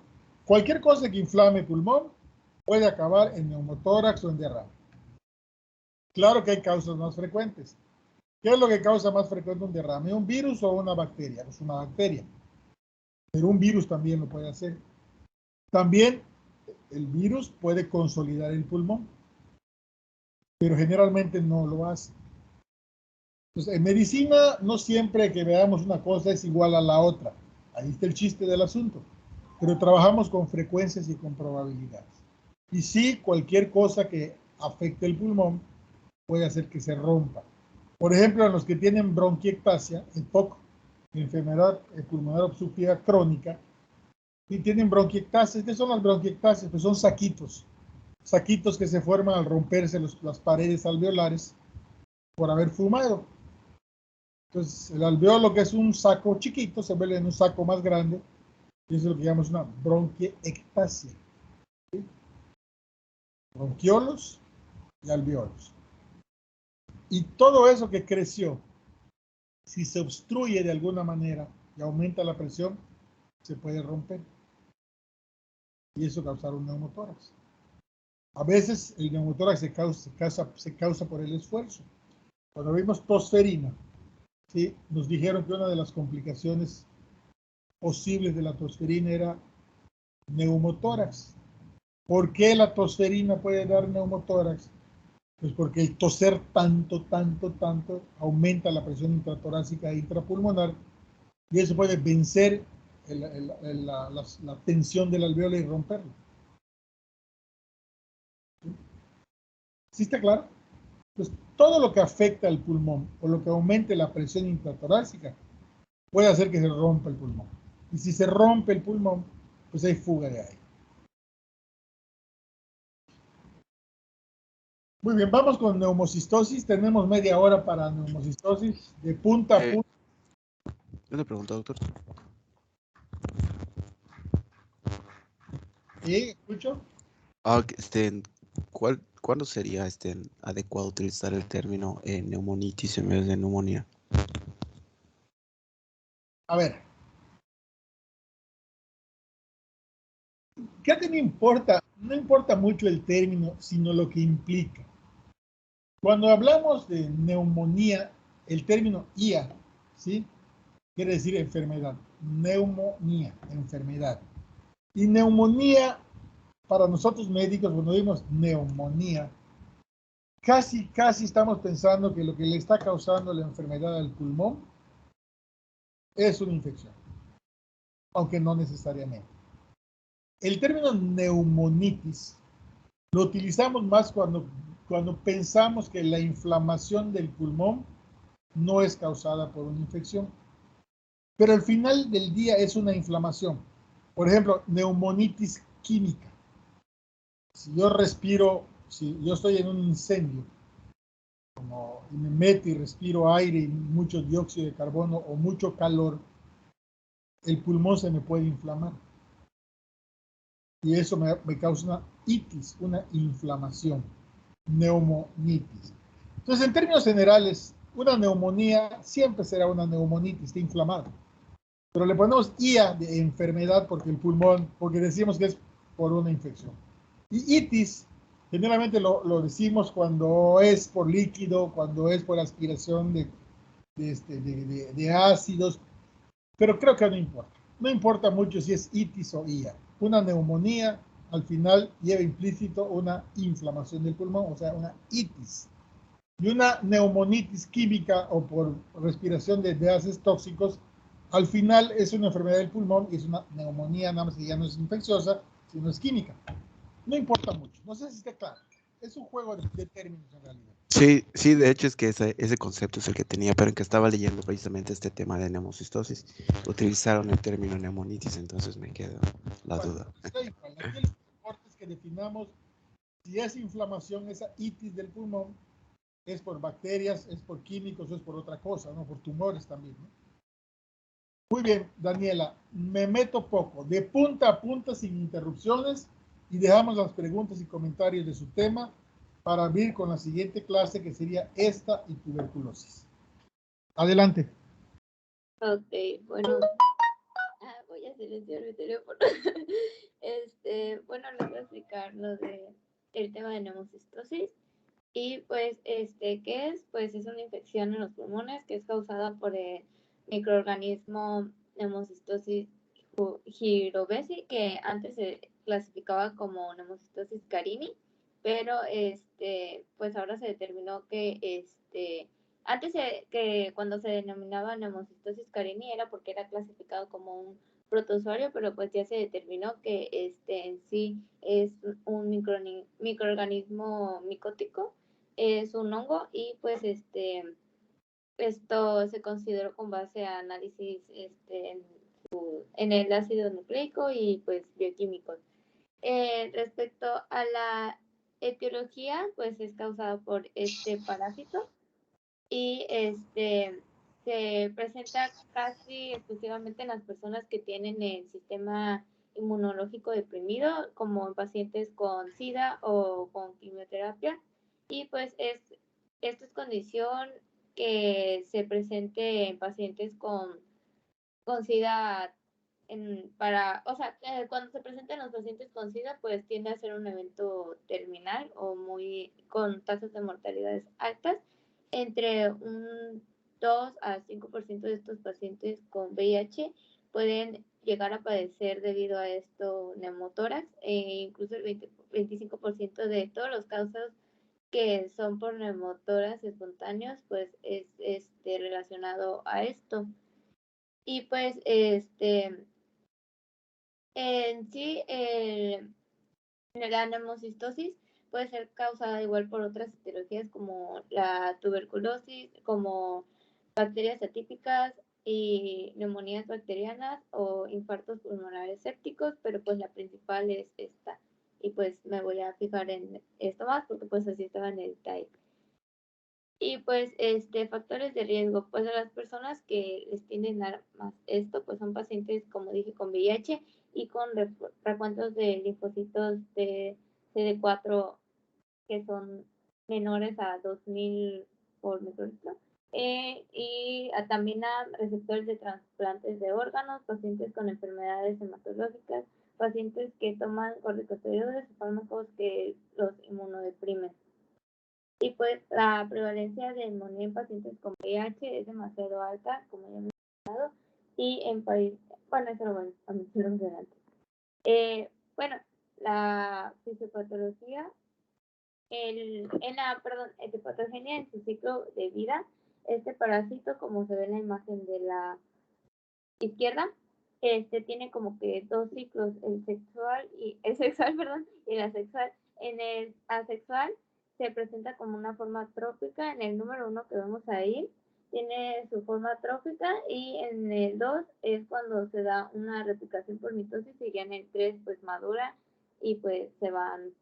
cualquier cosa que inflame el pulmón puede acabar en neumotórax o en derrame. Claro que hay causas más frecuentes. ¿Qué es lo que causa más frecuente un derrame? ¿Un virus o una bacteria? Es una bacteria. Pero un virus también lo puede hacer. También el virus puede consolidar el pulmón, pero generalmente no lo hace. Entonces, en medicina no siempre que veamos una cosa es igual a la otra. Ahí está el chiste del asunto. Pero trabajamos con frecuencias y con probabilidades. Y sí, cualquier cosa que afecte el pulmón puede hacer que se rompa. Por ejemplo, en los que tienen bronquiectasia, el POC, enfermedad pulmonar obstructiva crónica, y tienen bronquiectasias. ¿Qué son las bronquiectasias? Pues son saquitos que se forman al romperse las paredes alveolares por haber fumado. Entonces, el alveolo, que es un saco chiquito, se vuelve en un saco más grande, y eso es lo que llamamos una bronquiectasia. ¿Sí? Bronquiolos y alveolos. Y todo eso que creció, si se obstruye de alguna manera y aumenta la presión, se puede romper. Y eso causar un neumotórax. A veces el neumotórax se causa por el esfuerzo. Cuando vimos tosferina, ¿sí? Nos dijeron que una de las complicaciones posibles de la tosferina era neumotórax. ¿Por qué la tosferina puede dar neumotórax? Pues porque el toser tanto aumenta la presión intratorácica e intrapulmonar, y eso puede vencer la tensión del alveolo y romperlo. ¿Sí está claro? Pues todo lo que afecta al pulmón o lo que aumente la presión intratorácica puede hacer que se rompa el pulmón. Y si se rompe el pulmón, pues hay fuga de aire. Muy bien, vamos con neumocistosis. Tenemos media hora para neumocistosis de punta a punta. Una pregunta, doctor. ¿Sí? ¿Escucho? ¿Cuándo sería adecuado utilizar el término neumonitis en vez de neumonía? A ver. ¿Qué te importa? No importa mucho el término, sino lo que implica. Cuando hablamos de neumonía, el término IA, ¿sí? Quiere decir enfermedad. Neumonía, enfermedad. Y neumonía, para nosotros médicos, cuando vimos neumonía, casi estamos pensando que lo que le está causando la enfermedad al pulmón es una infección, aunque no necesariamente. El término neumonitis lo utilizamos más cuando pensamos que la inflamación del pulmón no es causada por una infección. Pero al final del día es una inflamación. Por ejemplo, neumonitis química. Si yo estoy en un incendio, y me meto y respiro aire y mucho dióxido de carbono o mucho calor, el pulmón se me puede inflamar. Y eso me causa una itis, una inflamación, neumonitis. Entonces, en términos generales, una neumonía siempre será una neumonitis, está inflamada. Pero le ponemos IA de enfermedad porque el pulmón, porque decimos que es por una infección. Y itis, generalmente lo decimos cuando es por líquido, cuando es por aspiración de ácidos, pero creo que no importa. No importa mucho si es itis o IA. Una neumonía al final lleva implícito una inflamación del pulmón, o sea, una itis. Y una neumonitis química o por respiración de gases tóxicos, al final es una enfermedad del pulmón y es una neumonía, nada más que ya no es infecciosa, sino es química. No importa mucho. No sé si está claro. Es un juego de términos en realidad. Sí, de hecho es que ese concepto es el que tenía, pero en que estaba leyendo precisamente este tema de neumocistosis, utilizaron el término neumonitis, entonces me queda la duda. Está igual. Aquí lo que importa es que definamos si es inflamación, esa itis del pulmón, es por bacterias, es por químicos, o es por otra cosa, ¿no? Por tumores también, ¿no? Muy bien, Daniela, me meto poco, de punta a punta sin interrupciones, y dejamos las preguntas y comentarios de su tema para abrir con la siguiente clase, que sería esta y tuberculosis. Adelante. Ok, bueno, voy a silencio arbitrario por... bueno, les voy a explicar el tema de neumocistosis. Y pues, ¿qué es? Pues es una infección en los pulmones que es causada por el microorganismo Pneumocystis jirovecii, que antes se clasificaba como Pneumocystis carini, pero pues ahora se determinó que que cuando se denominaba Pneumocystis carini era porque era clasificado como un protozoario, pero pues ya se determinó que en sí es un microorganismo micótico, es un hongo, y pues esto se consideró con base a análisis en el ácido nucleico y pues bioquímicos. Respecto a la etiología, pues es causada por este parásito y se presenta casi exclusivamente en las personas que tienen el sistema inmunológico deprimido, como en pacientes con SIDA o con quimioterapia. Y pues esto es condición que se presente en pacientes con SIDA. Cuando se presentan los pacientes con SIDA, pues tiende a ser un evento terminal o con tasas de mortalidad altas. Entre un 2 a 5% de estos pacientes con VIH pueden llegar a padecer debido a esto neumotórax, incluso el 25% de todos los casos que son por neumotórax espontáneos, pues es relacionado a esto. Y pues en sí la neumocistosis puede ser causada igual por otras etiologías como la tuberculosis, como bacterias atípicas y neumonías bacterianas o infartos pulmonares sépticos, pero pues la principal es esta. Y pues me voy a fijar en esto más porque pues así estaba en el type. Y pues factores de riesgo, pues a las personas que les tienden a más esto, pues son pacientes, como dije, con VIH y con recuentos de linfocitos de CD4 que son menores a 2000 por microlitro. Y también a receptores de trasplantes de órganos, pacientes con enfermedades hematológicas, pacientes que toman corticosteroides y fármacos que los inmunodeprimen. Y pues la prevalencia de neumonía en pacientes con VIH es demasiado alta, como ya hemos mencionado, y en países, bueno, eso lo voy a mencionar más adelante. Bueno, la fisiopatología, etiopatogenia en su ciclo de vida, este parásito, como se ve en la imagen de la izquierda, tiene como que dos ciclos, el sexual, perdón, y el asexual. En el asexual se presenta como una forma trófica, en el número 1 que vemos ahí, tiene su forma trófica, y en el 2 es cuando se da una replicación por mitosis, y ya en el 3 pues madura y pues se van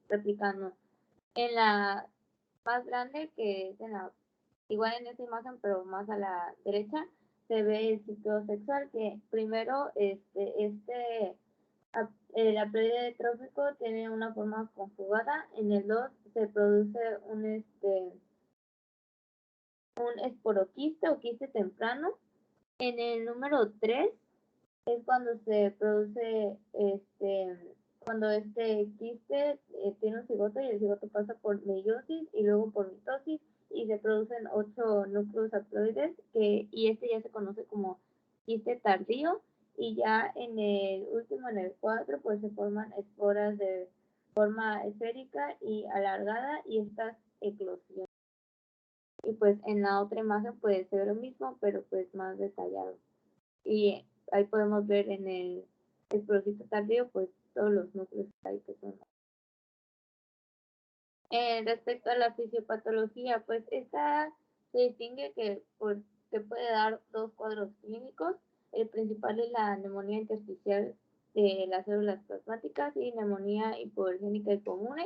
replicando. En la más grande, que es igual en esta imagen, pero más a la derecha, se ve el ciclo sexual, que primero el aploide trófico tiene una forma conjugada. En el 2 se produce un esporoquiste o quiste temprano. En el número 3 es cuando se produce cuando este quiste tiene un cigoto, y el cigoto pasa por meiosis y luego por mitosis, y se producen 8 núcleos haploides, y ya se conoce como quiste tardío. Y ya en el último, en el 4, pues se forman esporas de forma esférica y alargada, y estas eclosionan. Y pues en la otra imagen puede ser lo mismo, pero pues más detallado. Y ahí podemos ver en el esporocito tardío, pues todos los núcleos que son. Respecto a la fisiopatología, pues esta se distingue que puede dar dos cuadros clínicos. El principal es la neumonía intersticial de las células plasmáticas y neumonía hipoalergénica y común.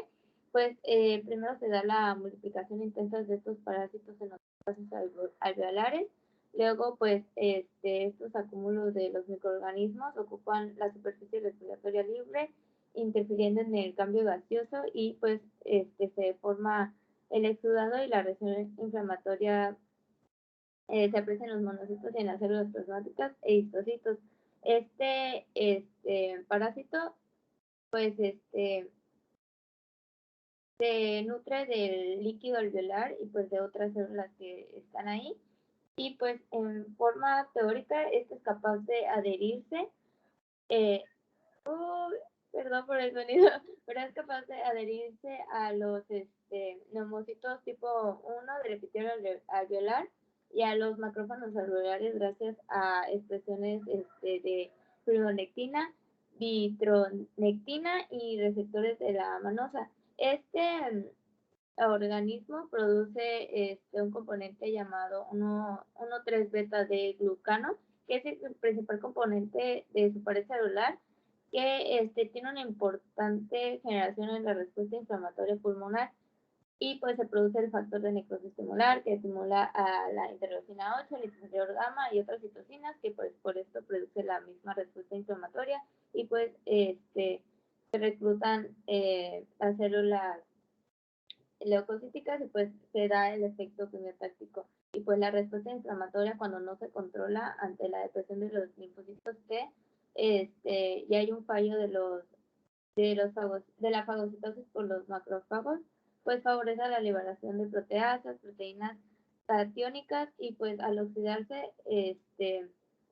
Pues primero se da la multiplicación intensa de estos parásitos en los espacios alveolares. Luego, pues, estos acúmulos de los microorganismos ocupan la superficie respiratoria libre, interfiriendo en el cambio gaseoso, y pues se forma el exudado y la reacción inflamatoria se aprecian los monocitos en las células plasmáticas e histocitos. Este parásito, pues, se nutre del líquido alveolar y pues de otras células que están ahí. Y pues en forma teórica, este es capaz de adherirse, perdón por el sonido, pero es capaz de adherirse a los neumocitos tipo 1 del epitelio alveolar y a los macrófagos alveolares gracias a expresiones de fibronectina, vitronectina y receptores de la manosa. Este organismo produce un componente llamado 1,3-beta de glucano, que es el principal componente de su pared celular, que tiene una importante generación en la respuesta inflamatoria pulmonar. Y pues se produce el factor de necrosis tumoral, que estimula a la interleucina 8, el interferón gamma y otras citocinas, que pues por esto produce la misma respuesta inflamatoria. Y pues se reclutan las células leucocíticas y pues se da el efecto quimiotáctico. Y pues la respuesta inflamatoria, cuando no se controla ante la depresión de los linfocitos T, y hay un fallo de la fagocitosis por los macrófagos, pues favorece la liberación de proteasas, proteínas catiónicas, y pues al oxidarse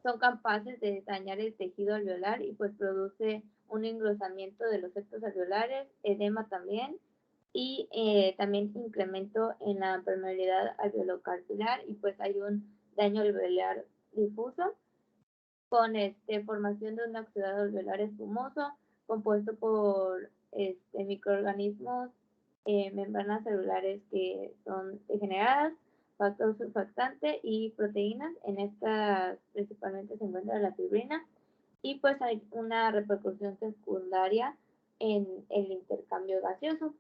son capaces de dañar el tejido alveolar y pues produce un engrosamiento de los septos alveolares, edema también, y también incremento en la permeabilidad alveolocardial, y pues hay un daño alveolar difuso con formación de un oxidado alveolar espumoso compuesto por microorganismos, membranas celulares que son degeneradas, factor surfactante y proteínas. En estas principalmente se encuentra la fibrina, y pues hay una repercusión secundaria en el intercambio gaseoso.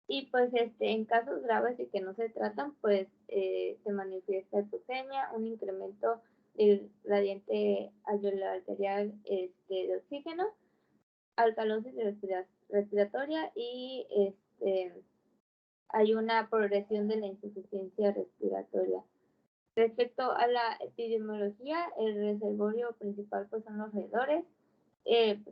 Y pues en casos graves y que no se tratan, pues se manifiesta hipoxemia, un incremento del gradiente alveolar arterial de oxígeno, alcalosis respiratoria, y hay una progresión de la insuficiencia respiratoria. Respecto a la epidemiología, el reservorio principal pues son los roedores.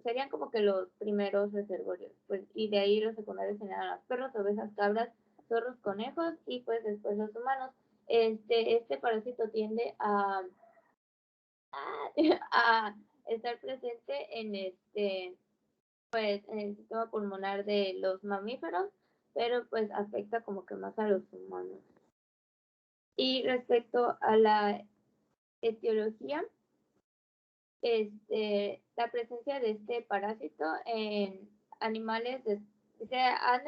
Serían como que los primeros reservorios, pues, y de ahí los secundarios serían los perros, ovejas, cabras, zorros, conejos, y pues después los humanos. Este parásito tiende a estar presente pues en el sistema pulmonar de los mamíferos, pero pues afecta como que más a los humanos. Y respecto a la etiología, la presencia de este parásito en animales, se han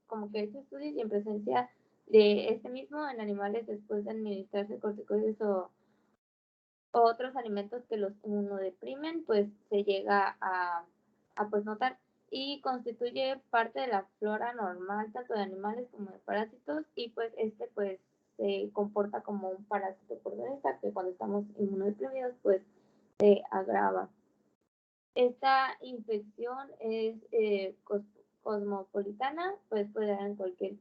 como que hecho estudios, y en presencia de este mismo en animales después de administrarse corticoides o otros alimentos que los inmunodeprimen, pues se llega a pues notar, y constituye parte de la flora normal tanto de animales como de parásitos, y pues pues se comporta como un parásito oportunista que cuando estamos inmunodeprimidos pues se agrava. Esta infección es cosmopolitana, pues puede dar en cualquier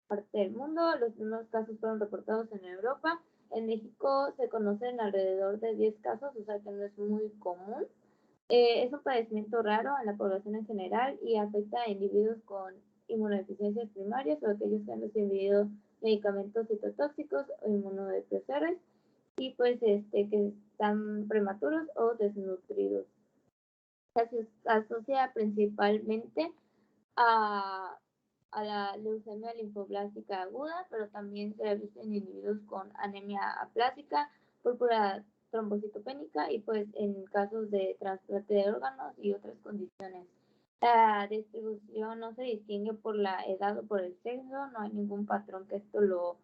parte del mundo. Los primeros casos fueron reportados en Europa. En México se conocen alrededor de 10 casos, o sea que no es muy común. Es un padecimiento raro en la población en general y afecta a individuos con inmunodeficiencias primarias o aquellos que han recibido medicamentos citotóxicos o inmunodepresores, y pues que están prematuros o desnutridos. Se asocia principalmente a la leucemia linfoblástica aguda, pero también se ha visto en individuos con anemia aplásica, púrpura trombocitopénica, y pues en casos de trasplante de órganos y otras condiciones. La distribución no se distingue por la edad o por el sexo, no hay ningún patrón que esto lo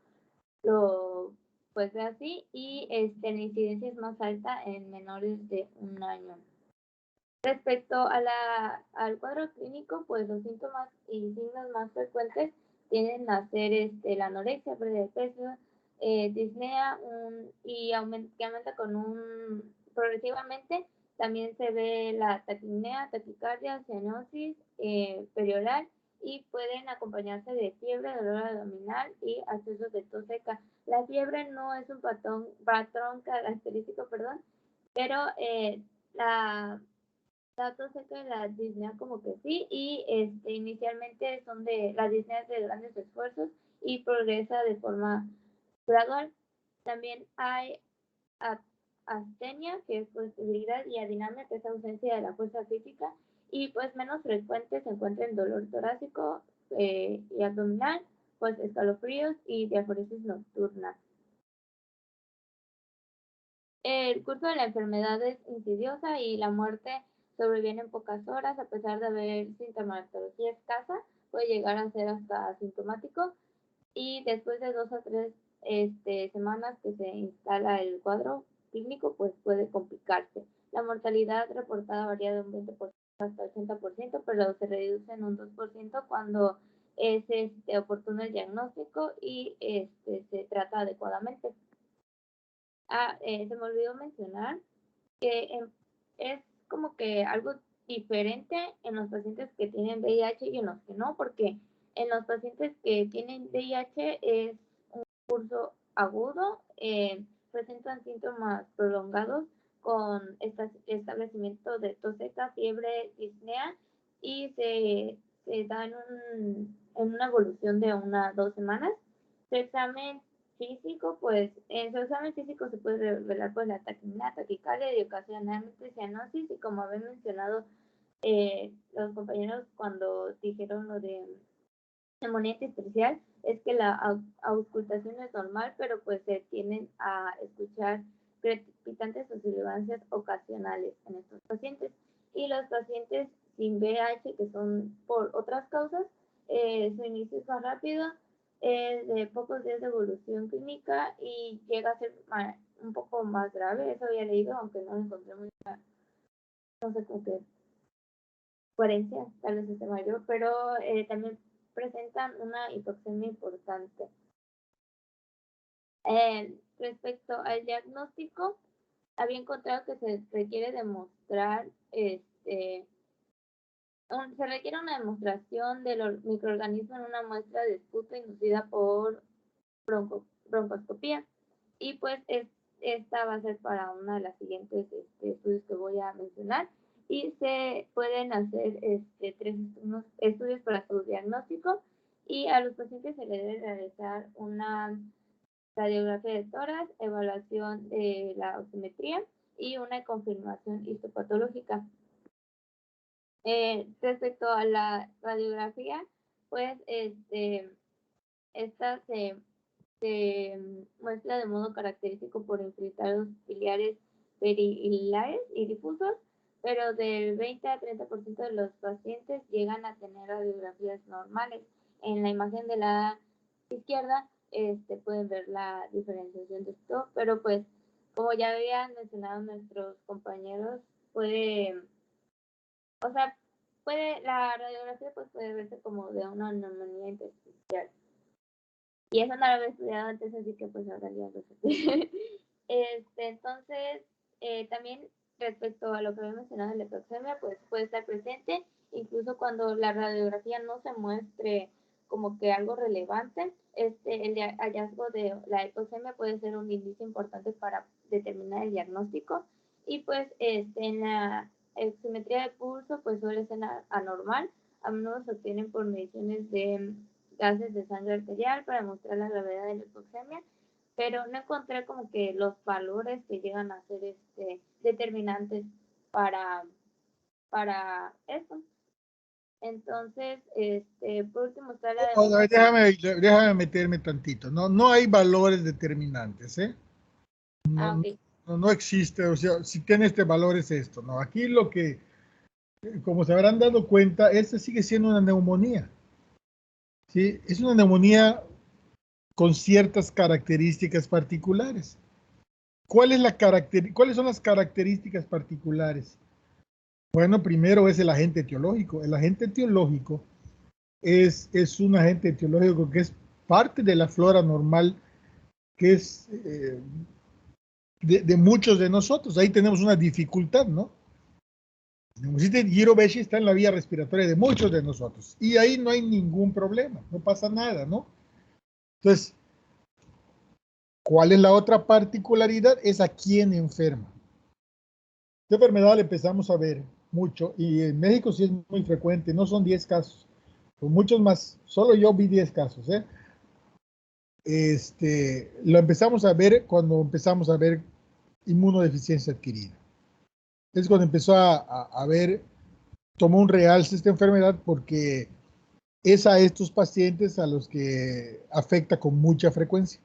pues ve así, y la incidencia es más alta en menores de 1 año. Respecto al cuadro clínico, pues los síntomas y signos más frecuentes tienden a ser la anorexia, pérdida de peso, disnea, que aumenta progresivamente. También se ve la taquipnea, taquicardia, cianosis perioral, y pueden acompañarse de fiebre, dolor abdominal y accesos de tos seca. La fiebre no es un patrón característico, pero la tos seca y la disnea como que sí, y inicialmente son de la disnea de grandes esfuerzos y progresa de forma gradual. También hay astenia, que es pues debilidad, y adinamia, que es ausencia de la fuerza física, y pues menos frecuente se encuentra en dolor torácico y abdominal, pues escalofríos y diaforesis nocturna. El curso de la enfermedad es insidiosa y la muerte sobreviene en pocas horas, a pesar de haber sintomatología escasa, puede llegar a ser hasta asintomático, y después de 2 a 3 semanas que se instala el cuadro clínico, pues puede complicarse. La mortalidad reportada varía de un 20% hasta 80%, pero se reduce en un 2% cuando es oportuno el diagnóstico y se trata adecuadamente. Se me olvidó mencionar que es como que algo diferente en los pacientes que tienen VIH y en los que no, porque en los pacientes que tienen VIH es un curso agudo, presentan síntomas prolongados con establecimiento de tos seca, fiebre, disnea, y se da en una evolución de 1 a 2 semanas. Su examen físico, pues en su examen físico se puede revelar pues la taquicardia y ocasionalmente cianosis, y como habían mencionado los compañeros cuando dijeron lo de neumonía intersticial, es que la auscultación es normal, pero pues se tienden a escuchar crepitantes o sibilancias ocasionales en estos pacientes. Y los pacientes sin VIH, que son por otras causas, su inicio es más rápido, de pocos días de evolución clínica y llega a ser un poco más grave. Eso había leído, aunque no lo encontré muy, no sé, con qué coherencia, tal vez esté mayor, pero también presentan una hipoxemia importante. Respecto al diagnóstico, había encontrado que se requiere demostrar, se requiere una demostración de los microorganismos en una muestra de esputo inducida por broncoscopía, y pues esta va a ser para una de las siguientes estudios que voy a mencionar, y se pueden hacer 3 estudios para su diagnóstico, y a los pacientes se les debe realizar una radiografía de tórax, evaluación de la oximetría y una confirmación histopatológica. Respecto a la radiografía, pues esta se muestra de modo característico por infiltrados biliares perihilares y difusos, pero del 20 a 30% de los pacientes llegan a tener radiografías normales. En la imagen de la izquierda pueden ver la diferenciación de esto, pero pues como ya habían mencionado nuestros compañeros, la radiografía pues puede verse como de una neumonía intersticial. Y eso no lo había estudiado antes, así que pues ahora ya lo sé. Entonces, también respecto a lo que había mencionado de la hipoxemia, pues puede estar presente incluso cuando la radiografía no se muestre como que algo relevante. El hallazgo de la hipoxemia puede ser un indicio importante para determinar el diagnóstico, y pues en la oximetría de pulso pues suele ser anormal. A menudo se obtienen por mediciones de gases de sangre arterial para mostrar la gravedad de la hipoxemia, pero no encontré como que los valores que llegan a ser determinantes para esto. Entonces, por último está la déjame meterme tantito. No hay valores determinantes, ¿eh? Okay. No existe, o sea, si tiene este valor es esto, ¿no? Aquí lo que, como se habrán dado cuenta, sigue siendo una neumonía. ¿Sí? Es una neumonía con ciertas características particulares. ¿Cuáles son las características particulares? Bueno, primero es el agente etiológico. El agente etiológico es un agente etiológico que es parte de la flora normal, que es de muchos de nosotros. Ahí tenemos una dificultad, ¿no? La neumocystis Guillain-Barré está en la vía respiratoria de muchos de nosotros y ahí no hay ningún problema, no pasa nada, ¿no? Entonces, ¿cuál es la otra particularidad? Es a quién enferma. Esta enfermedad la empezamos a ver mucho y en México sí es muy frecuente, no son 10 casos, son muchos más, solo yo vi 10 casos, ¿eh? Lo empezamos a ver cuando empezamos a ver inmunodeficiencia adquirida. Es cuando empezó a ver, tomó un realce esta enfermedad porque es a estos pacientes a los que afecta con mucha frecuencia.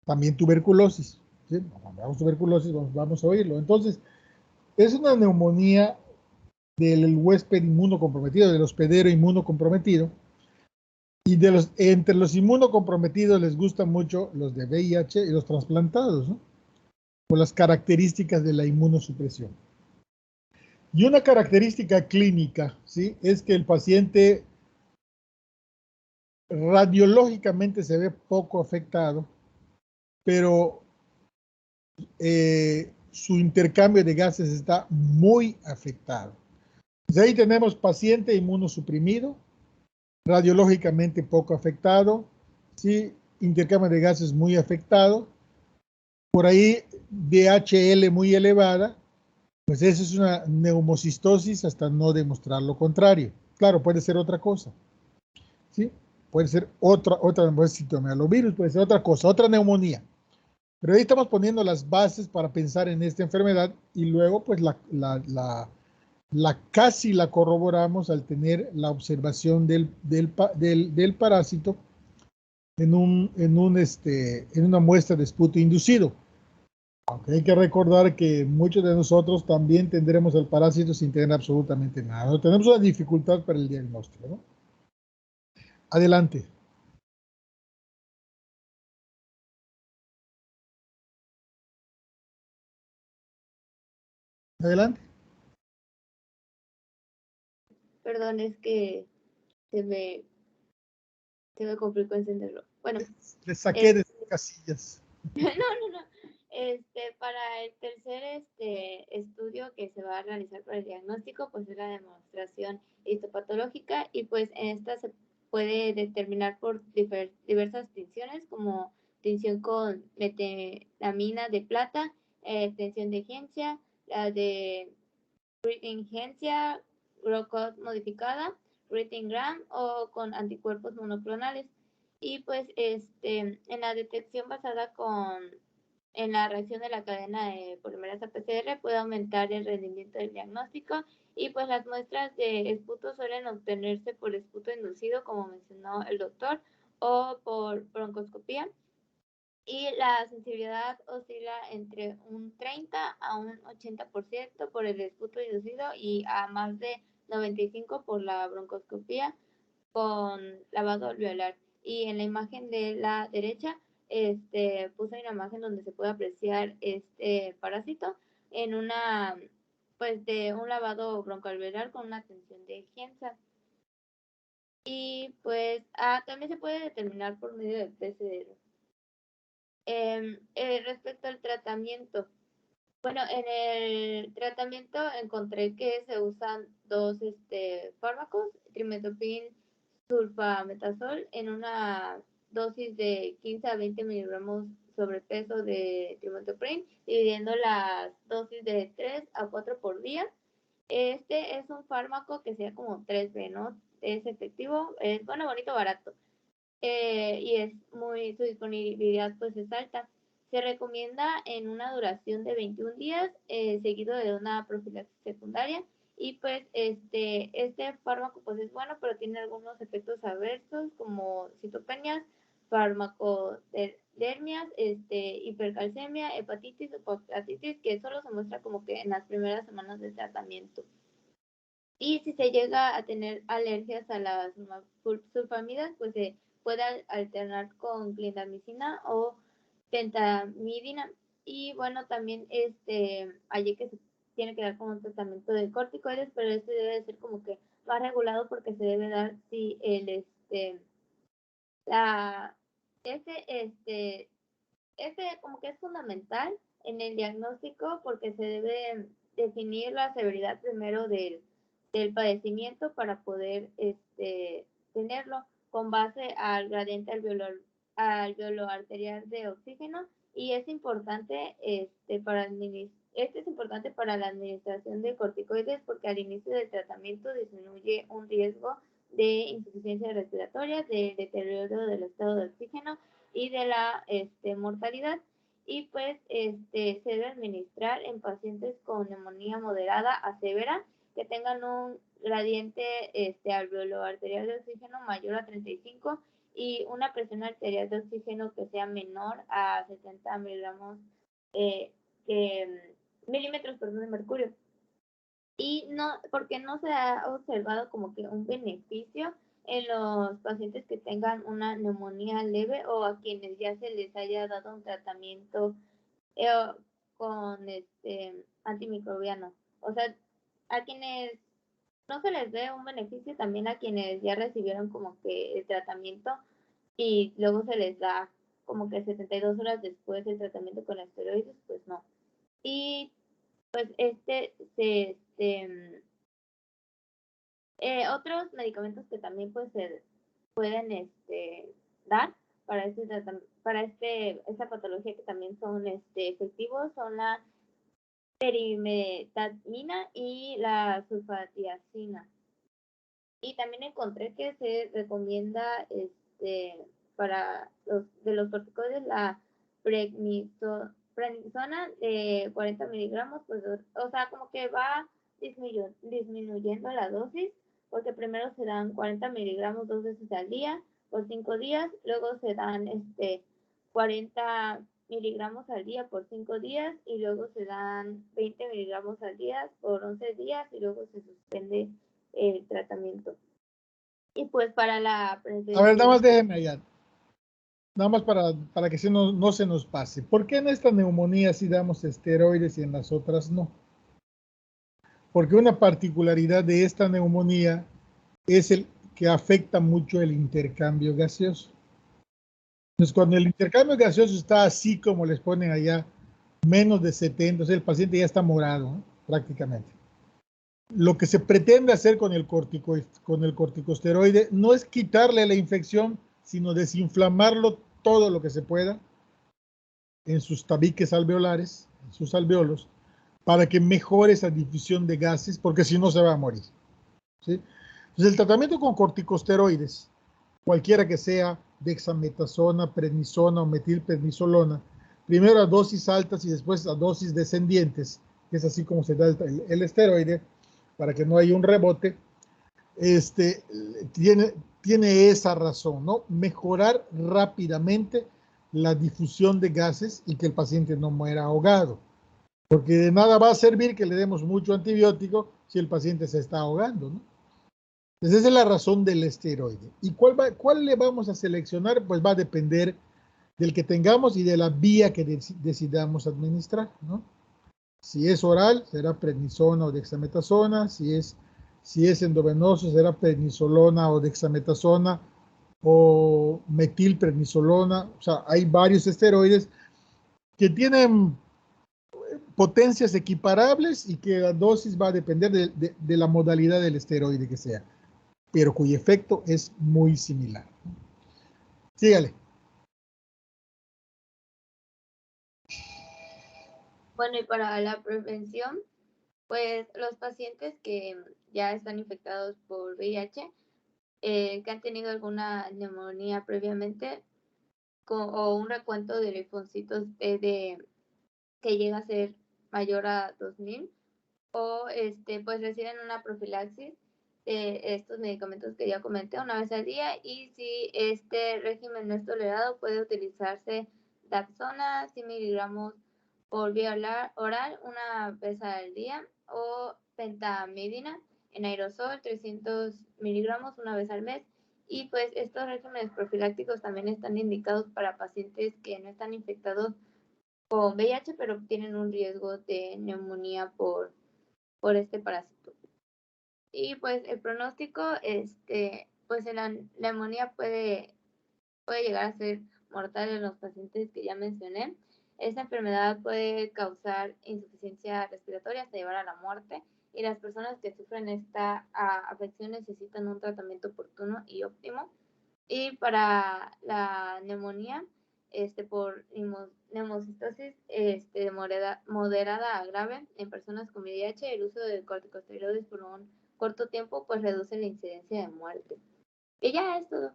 También tuberculosis, ¿sí? Cuando hablamos de tuberculosis vamos a oírlo. Entonces, es una neumonía del huésped inmunocomprometido, del hospedero inmunocomprometido. Y entre los inmunocomprometidos les gustan mucho los de VIH y los trasplantados, ¿no? Por las características de la inmunosupresión. Y una característica clínica, ¿sí? Es que el paciente radiológicamente se ve poco afectado, pero su intercambio de gases está muy afectado. De ahí tenemos paciente inmunosuprimido, radiológicamente poco afectado, ¿sí? Intercambio de gases muy afectado, por ahí DHL muy elevada, pues eso es una neumocistosis hasta no demostrar lo contrario. Claro, puede ser otra cosa, ¿sí? Puede ser otra citomegalovirus, puede ser otra cosa, otra neumonía. Pero ahí estamos poniendo las bases para pensar en esta enfermedad y luego pues casi la corroboramos al tener la observación del parásito en una muestra de esputo inducido. Aunque hay que recordar que muchos de nosotros también tendremos el parásito sin tener absolutamente nada. No tenemos una dificultad para el diagnóstico, ¿no? Adelante. Adelante. Perdón, es que se me complicó encenderlo. Bueno. Le saqué de sus casillas. No. Para el tercer estudio que se va a realizar para el diagnóstico, pues es la demostración histopatológica y pues en esta se puede determinar por diversas tinciones como tinción con metelamina de plata, tinción de Hencia, la de Hencia, Grocott modificada, Gram o con anticuerpos monoclonales. Y pues en la detección basada en la reacción de la cadena de polimerasa PCR puede aumentar el rendimiento del diagnóstico y pues las muestras de esputo suelen obtenerse por esputo inducido, como mencionó el doctor, o por broncoscopía. Y la sensibilidad oscila entre un 30 a un 80% por el esputo inducido y a más de 95% por la broncoscopía con lavado alveolar. Y en la imagen de la derecha puse una imagen donde se puede apreciar este parásito en una, pues de un lavado broncoalveolar con una tensión de Hensa. Y pues también se puede determinar por medio del PCR. Respecto al tratamiento, bueno, en el tratamiento encontré que se usan dos fármacos, trimethoprim sulfametazol en una dosis de 15 a 20 miligramos sobre peso de trimethoprim, dividiendo las dosis de 3 a 4 por día. Este es un fármaco que sea como 3B, ¿no? Es efectivo, es bueno, bonito, barato. Y es su disponibilidad pues es alta. Se recomienda en una duración de 21 días, seguido de una profilaxis secundaria. Y pues este fármaco pues es bueno, pero tiene algunos efectos adversos como citopenias, farmacodermias, hipercalcemia, hepatitis o hepatitis, que solo se muestra como que en las primeras semanas de tratamiento. Y si se llega a tener alergias a las sulfamidas, pues se puede alternar con clindamicina o pentamidina. Y bueno, también allí que se tiene que dar como un tratamiento de corticoides, pero este debe ser como que más regulado porque se debe dar si el como que es fundamental en el diagnóstico porque se debe definir la severidad primero del padecimiento para poder tenerlo con base al gradiente alveolo arterial de oxígeno, y es importante es importante para la administración de corticoides porque al inicio del tratamiento disminuye un riesgo de insuficiencia respiratoria, de deterioro del estado de oxígeno y de la mortalidad. Y pues se debe administrar en pacientes con neumonía moderada a severa que tengan un gradiente alveolo arterial de oxígeno mayor a 35 y una presión arterial de oxígeno que sea menor a 70 milímetros de mercurio. Y no, porque no se ha observado como que un beneficio en los pacientes que tengan una neumonía leve o a quienes ya se les haya dado un tratamiento con antimicrobiano. O sea, a quienes no se les ve un beneficio, también a quienes ya recibieron como que el tratamiento y luego se les da como que 72 horas después el tratamiento con esteroides, pues no. Y pues otros medicamentos que también pues se pueden dar para esta patología que también son efectivos son la perimetamina y la sulfatiazina. Y también encontré que se recomienda para los corticoides la prednisona de 40 miligramos, pues, o sea, como que va disminuyendo la dosis, porque primero se dan 40 miligramos 2 veces al día por 5 días, luego se dan 40 miligramos al día por 5 días y luego se dan 20 miligramos al día por 11 días y luego se suspende el tratamiento. Y pues para la prevención... A ver, nada más déjenme allá. Nada más para que no se nos pase. ¿Por qué en esta neumonía sí damos esteroides y en las otras no? Porque una particularidad de esta neumonía es el que afecta mucho el intercambio gaseoso. Entonces, cuando el intercambio gaseoso está así como les ponen allá, menos de 70, entonces el paciente ya está morado, ¿no? Prácticamente. Lo que se pretende hacer con el corticosteroide no es quitarle la infección, sino desinflamarlo todo lo que se pueda en sus tabiques alveolares, en sus alveolos, para que mejore esa difusión de gases, porque si no se va a morir, ¿sí? Entonces, el tratamiento con corticosteroides, cualquiera que sea, dexametasona, prednisona o metilprednisolona, primero a dosis altas y después a dosis descendientes, que es así como se da el esteroide, para que no haya un rebote, tiene esa razón, ¿no? Mejorar rápidamente la difusión de gases y que el paciente no muera ahogado. Porque de nada va a servir que le demos mucho antibiótico si el paciente se está ahogando, ¿no? Entonces esa es la razón del esteroide. ¿Y cuál le vamos a seleccionar? Pues va a depender del que tengamos y de la vía que decidamos administrar, ¿no? Si es oral, será prednisona o dexametasona. Si es endovenoso, será prednisolona o dexametasona o metilprednisolona. O sea, hay varios esteroides que tienen potencias equiparables y que la dosis va a depender de la modalidad del esteroide que sea, pero cuyo efecto es muy similar. Sígale. Bueno, y para la prevención, pues los pacientes que ya están infectados por VIH, que han tenido alguna neumonía previamente, o un recuento de linfocitos que llega a ser mayor a 2000, o pues reciben una profilaxis de estos medicamentos que ya comenté una vez al día, y si este régimen no es tolerado, puede utilizarse Dapsona 100 miligramos por vía oral una vez al día, o pentamidina en aerosol 300 miligramos una vez al mes. Y pues estos regímenes profilácticos también están indicados para pacientes que no están infectados con VIH, pero tienen un riesgo de neumonía por este parásito. Y pues el pronóstico, pues la neumonía puede llegar a ser mortal en los pacientes que ya mencioné. Esta enfermedad puede causar insuficiencia respiratoria hasta llevar a la muerte, y las personas que sufren esta afección necesitan un tratamiento oportuno y óptimo. Y para la neumonía, por neumocistosis moderada a grave en personas con VIH, el uso de corticosteroides por un corto tiempo pues reduce la incidencia de muerte. Y ya es todo.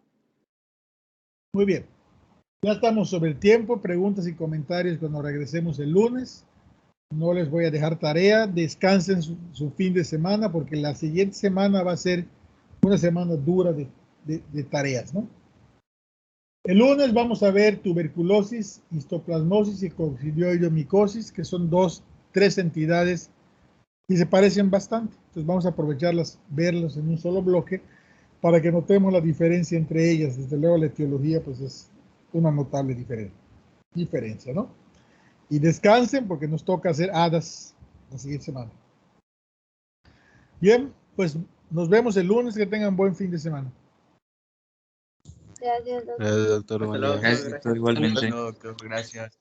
Muy bien. Ya estamos sobre el tiempo. Preguntas y comentarios cuando regresemos el lunes. No les voy a dejar tarea. Descansen su fin de semana porque la siguiente semana va a ser una semana dura de tareas, ¿no? El lunes vamos a ver tuberculosis, histoplasmosis y coccidioidomicosis, que son tres entidades y se parecen bastante. Entonces vamos a aprovecharlas, verlas en un solo bloque para que notemos la diferencia entre ellas. Desde luego la etiología pues es una notable diferencia, ¿no? Y descansen porque nos toca hacer hadas la siguiente semana. Bien, pues nos vemos el lunes. Que tengan buen fin de semana. Gracias, doctor. Doctor, Hasta luego, Gracias, doctor, igualmente. Doctor, gracias.